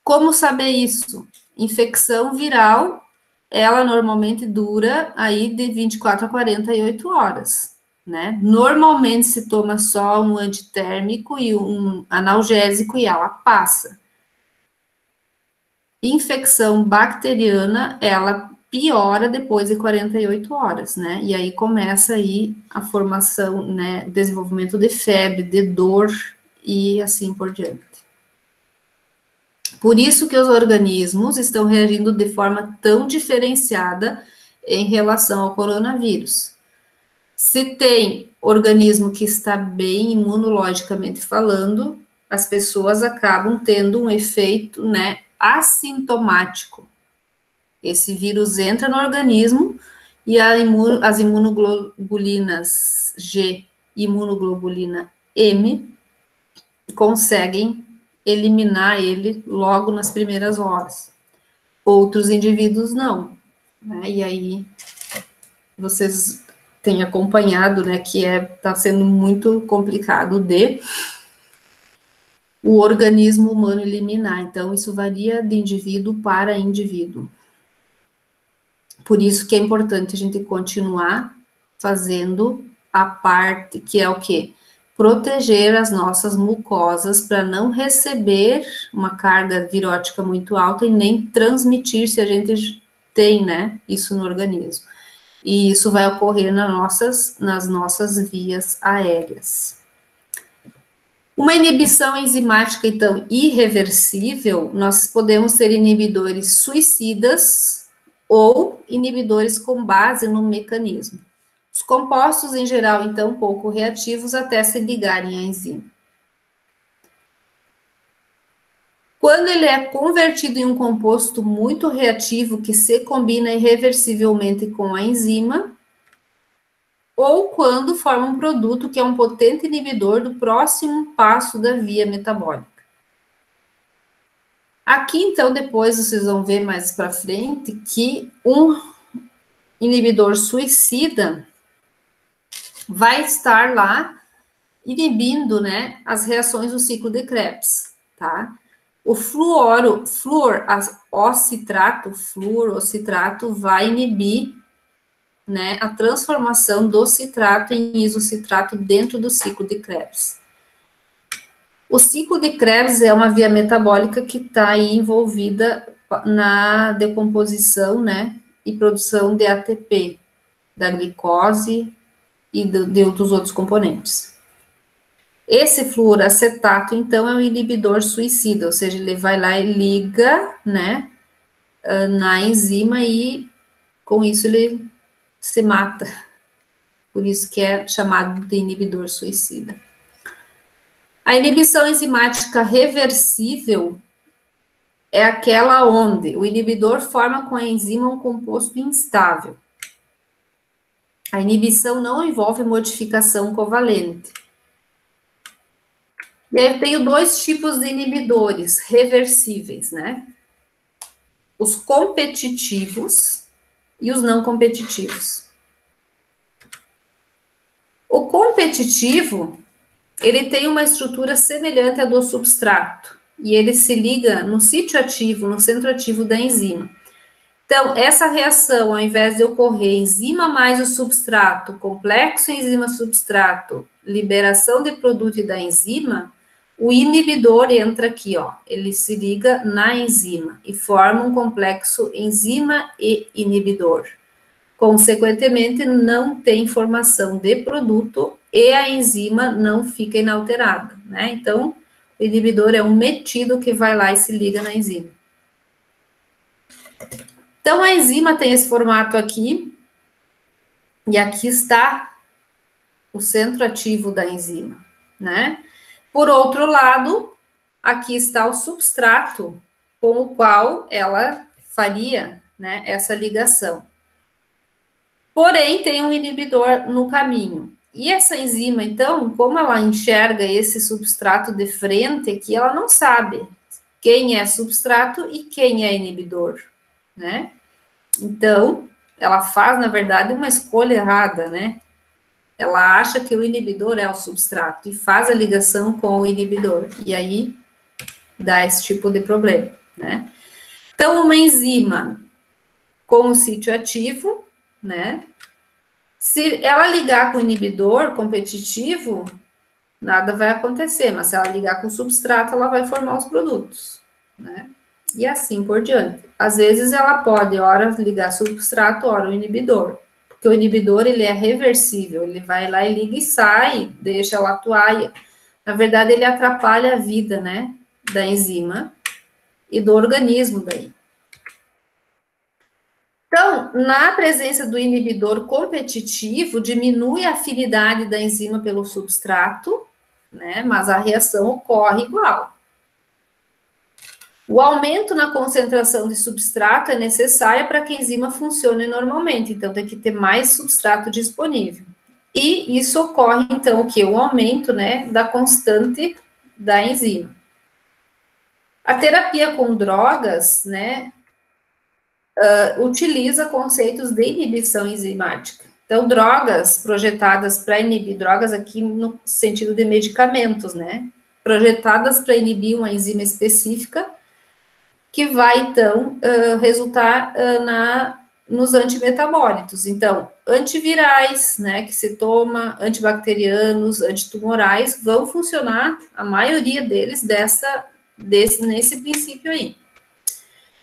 Como saber isso? Infecção viral, ela normalmente dura aí de 24 a 48 horas. Né? Normalmente se toma só um antitérmico e um analgésico e ela passa. Infecção bacteriana, ela piora depois de 48 horas, né? E aí começa aí a formação, né, desenvolvimento de febre, de dor e assim por diante. Por isso que os organismos estão reagindo de forma tão diferenciada em relação ao coronavírus. Se tem organismo que está bem imunologicamente falando, as pessoas acabam tendo um efeito, né, assintomático. Esse vírus entra no organismo e as imunoglobulinas G e imunoglobulina M conseguem eliminar ele logo nas primeiras horas. Outros indivíduos não. Né? E aí vocês têm acompanhado, né, que está sendo muito complicado de o organismo humano eliminar. Então, isso varia de indivíduo para indivíduo. Por isso que é importante a gente continuar fazendo a parte que é o quê? Proteger as nossas mucosas para não receber uma carga virótica muito alta e nem transmitir se a gente tem, né, isso no organismo. E isso vai ocorrer nas nossas vias aéreas. Uma inibição enzimática, então, irreversível, nós podemos ter inibidores suicidas ou inibidores com base no mecanismo. Os compostos, em geral, então, pouco reativos até se ligarem à enzima. Quando ele é convertido em um composto muito reativo que se combina irreversivelmente com a enzima, ou quando forma um produto que é um potente inibidor do próximo passo da via metabólica. Aqui, então, depois vocês vão ver mais para frente que um inibidor suicida vai estar lá inibindo, né, as reações do ciclo de Krebs, tá? O fluorocitrato vai inibir, né, a transformação do citrato em isocitrato dentro do ciclo de Krebs. O ciclo de Krebs é uma via metabólica que está aí envolvida na decomposição, né, e produção de ATP, da glicose e dos outros componentes. Esse fluoracetato, então, é um inibidor suicida, ou seja, ele vai lá e liga, né, na enzima e, com isso, ele se mata. Por isso que é chamado de inibidor suicida. A inibição enzimática reversível é aquela onde o inibidor forma com a enzima um composto instável. A inibição não envolve modificação covalente. E aí eu tenho dois tipos de inibidores reversíveis, né? Os competitivos e os não competitivos. O competitivo, ele tem uma estrutura semelhante à do substrato, e ele se liga no sítio ativo, no centro ativo da enzima. Então, essa reação, ao invés de ocorrer enzima mais o substrato, complexo enzima-substrato, liberação de produto da enzima, o inibidor entra aqui, ó, ele se liga na enzima e forma um complexo enzima e inibidor. Consequentemente, não tem formação de produto e a enzima não fica inalterada, né? Então, o inibidor é um metido que vai lá e se liga na enzima. Então, a enzima tem esse formato aqui, e aqui está o centro ativo da enzima, né? Por outro lado, aqui está o substrato com o qual ela faria, né, essa ligação. Porém, tem um inibidor no caminho. E essa enzima, então, como ela enxerga esse substrato de frente aqui, ela não sabe quem é substrato e quem é inibidor, né? Então, ela faz, na verdade, uma escolha errada, né? Ela acha que o inibidor é o substrato e faz a ligação com o inibidor. E aí, dá esse tipo de problema, né? Então, uma enzima com o sítio ativo, né? Se ela ligar com o inibidor competitivo, nada vai acontecer, mas se ela ligar com o substrato, ela vai formar os produtos, né? E assim por diante. Às vezes ela pode, ora ligar substrato, ora o inibidor, porque o inibidor, ele é reversível, ele vai lá e liga e sai, deixa ela atuar, e, na verdade ele atrapalha a vida, né, da enzima e do organismo daí. Então, na presença do inibidor competitivo, diminui a afinidade da enzima pelo substrato, né, mas a reação ocorre igual. O aumento na concentração de substrato é necessário para que a enzima funcione normalmente, então tem que ter mais substrato disponível. E isso ocorre, então, o que? O aumento, né, da constante da enzima. A terapia com drogas, né, utiliza conceitos de inibição enzimática. Então, drogas projetadas para inibir, drogas aqui no sentido de medicamentos, né, projetadas para inibir uma enzima específica, que vai, então, resultar nos antimetabólitos. Então, antivirais, né, que se toma, antibacterianos, antitumorais, vão funcionar, a maioria deles, nesse princípio aí.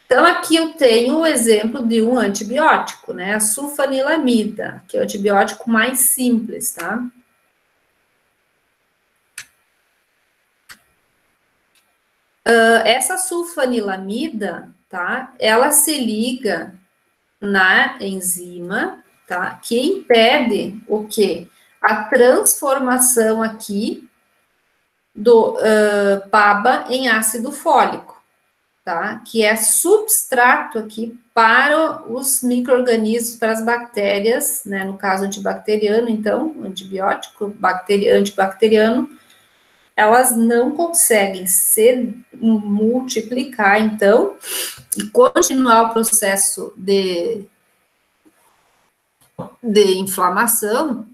Então, aqui eu tenho o exemplo de um antibiótico, né, a sulfanilamida, que é o antibiótico mais simples, tá? Essa sulfanilamida, tá, ela se liga na enzima, tá, que impede o quê? A transformação aqui do PABA em ácido fólico, tá, que é substrato aqui para os micro-organismos, para as bactérias, né, no caso antibacteriano, então, antibiótico antibacteriano, elas não conseguem se multiplicar, então, e continuar o processo de inflamação,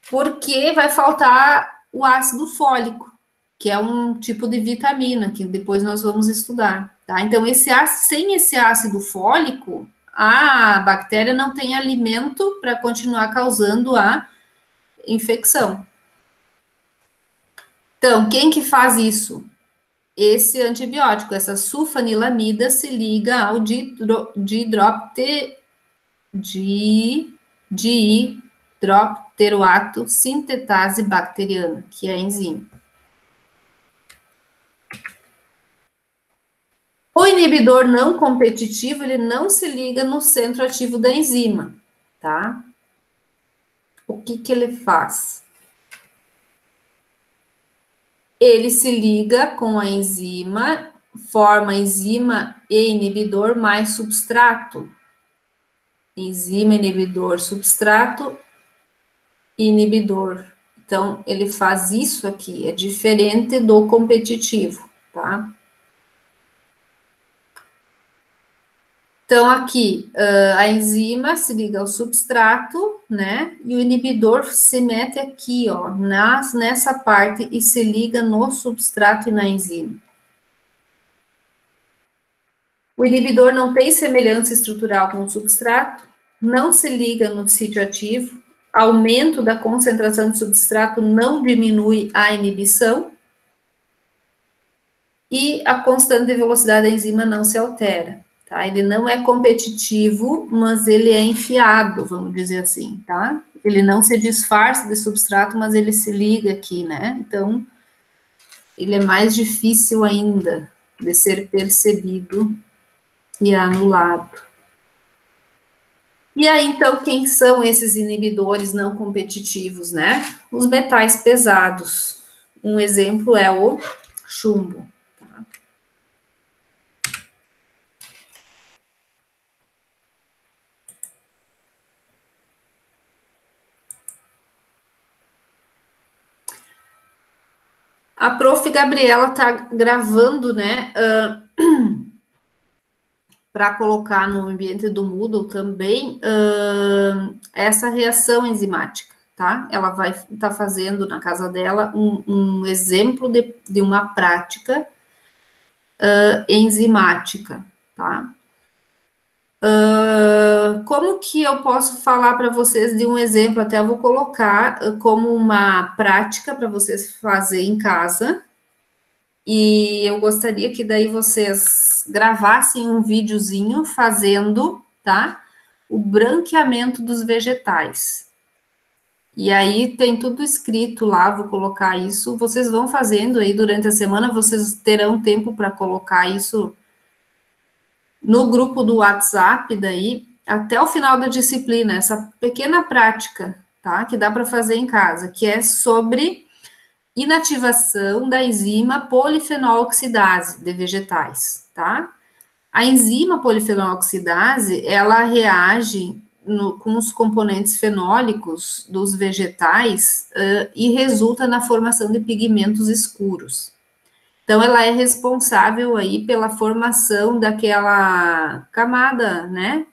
porque vai faltar o ácido fólico, que é um tipo de vitamina, que depois nós vamos estudar, tá? Então, sem esse ácido fólico, a bactéria não tem alimento para continuar causando a infecção. Então, quem que faz isso? Esse antibiótico, essa sulfanilamida, se liga ao dihidropteroato sintetase bacteriana, que é a enzima. O inibidor não competitivo, ele não se liga no centro ativo da enzima, tá? O que que ele faz? Ele se liga com a enzima, forma enzima e inibidor mais substrato. Enzima, inibidor, substrato, inibidor. Então, ele faz isso aqui, é diferente do competitivo, tá? Então, aqui, a enzima se liga ao substrato, né? E o inibidor se mete aqui, ó, nessa parte e se liga no substrato e na enzima. O inibidor não tem semelhança estrutural com o substrato, não se liga no sítio ativo, aumento da concentração de substrato não diminui a inibição, e a constante de velocidade da enzima não se altera, tá? Ele não é competitivo, mas ele é enfiado, vamos dizer assim, tá? Ele não se disfarça de substrato, mas ele se liga aqui, né? Então, ele é mais difícil ainda de ser percebido e anulado. E aí, então, quem são esses inibidores não competitivos, né? Os metais pesados. Um exemplo é o chumbo. Tá? A prof. Gabriela está gravando, né, para colocar no ambiente do Moodle também, essa reação enzimática, tá? Ela vai estar fazendo na casa dela um exemplo de uma prática enzimática, tá? Como que eu posso falar para vocês de um exemplo? Até eu vou colocar como uma prática para vocês fazer em casa. E eu gostaria que daí vocês gravassem um videozinho fazendo, tá? O branqueamento dos vegetais. E aí tem tudo escrito lá, vou colocar isso. Vocês vão fazendo aí durante a semana, vocês terão tempo para colocar isso no grupo do WhatsApp daí, até o final da disciplina, essa pequena prática, tá? Que dá para fazer em casa, que é sobre inativação da enzima polifenol oxidase de vegetais, tá? A enzima polifenol oxidase, ela reage com os componentes fenólicos dos vegetais e resulta na formação de pigmentos escuros. Então, ela é responsável aí pela formação daquela camada, né,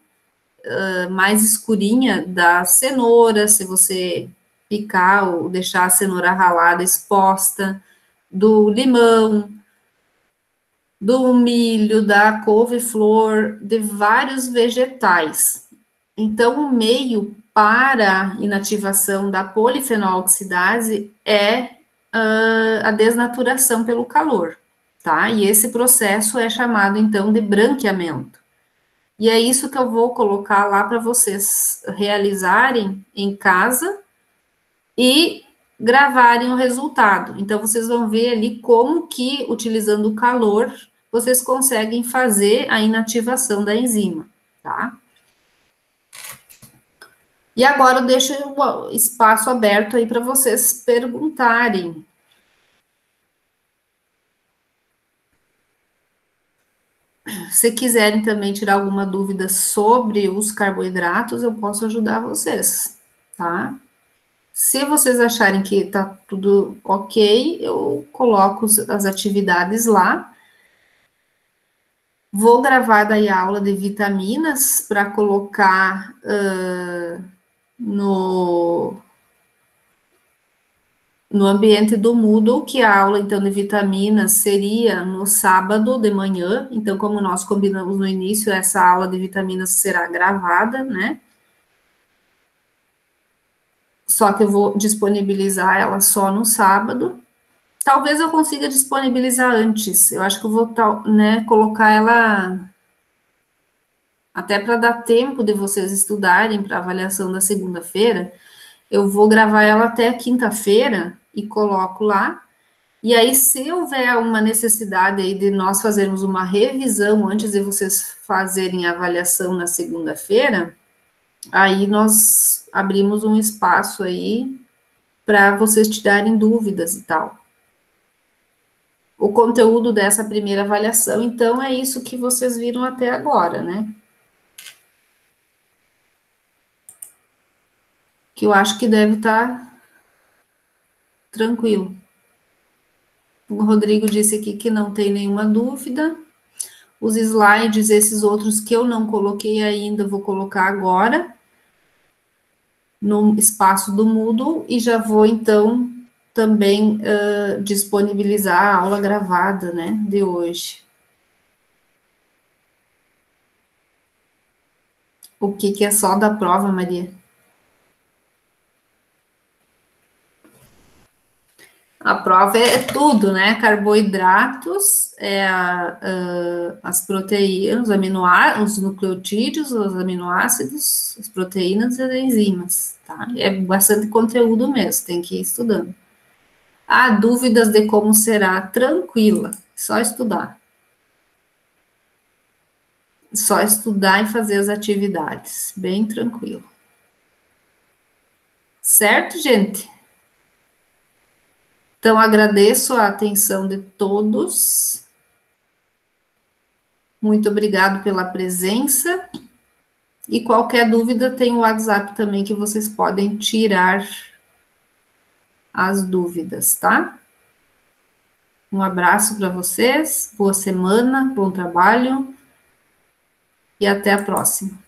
mais escurinha da cenoura, se você picar ou deixar a cenoura ralada exposta, do limão, do milho, da couve-flor, de vários vegetais. Então, o meio para a inativação da polifenol oxidase é a desnaturação pelo calor, tá? E esse processo é chamado, então, de branqueamento. E é isso que eu vou colocar lá para vocês realizarem em casa e gravarem o resultado. Então, vocês vão ver ali como que, utilizando o calor, vocês conseguem fazer a inativação da enzima, tá? E agora eu deixo o espaço aberto aí para vocês perguntarem. Se quiserem também tirar alguma dúvida sobre os carboidratos, eu posso ajudar vocês, tá? Se vocês acharem que tá tudo ok, eu coloco as atividades lá. Vou gravar daí a aula de vitaminas para colocar no ambiente do Moodle, que a aula, então, de vitaminas seria no sábado de manhã. Então, como nós combinamos no início, essa aula de vitaminas será gravada, né? Só que eu vou disponibilizar ela só no sábado. Talvez eu consiga disponibilizar antes. Eu acho que eu vou, né, colocar ela até para dar tempo de vocês estudarem para a avaliação da segunda-feira. Eu vou gravar ela até quinta-feira e coloco lá. E aí, se houver uma necessidade aí de nós fazermos uma revisão antes de vocês fazerem a avaliação na segunda-feira, aí nós abrimos um espaço aí para vocês tirarem dúvidas e tal. O conteúdo dessa primeira avaliação, então, é isso que vocês viram até agora, né? Que eu acho que deve estar tranquilo. O Rodrigo disse aqui que não tem nenhuma dúvida. Os slides, esses outros que eu não coloquei ainda, vou colocar agora no espaço do Moodle e já vou, então, também disponibilizar a aula gravada, né, de hoje. O que é só da prova, Maria? A prova é tudo, né? Carboidratos, as proteínas, os nucleotídeos, os aminoácidos, as proteínas e as enzimas, tá? É bastante conteúdo mesmo, tem que ir estudando. Há dúvidas de como será? Tranquila, só estudar. Só estudar e fazer as atividades, bem tranquilo. Certo, gente? Então, agradeço a atenção de todos. Muito obrigado pela presença. E qualquer dúvida, tem o WhatsApp também que vocês podem tirar as dúvidas, tá? Um abraço para vocês, boa semana, bom trabalho e até a próxima.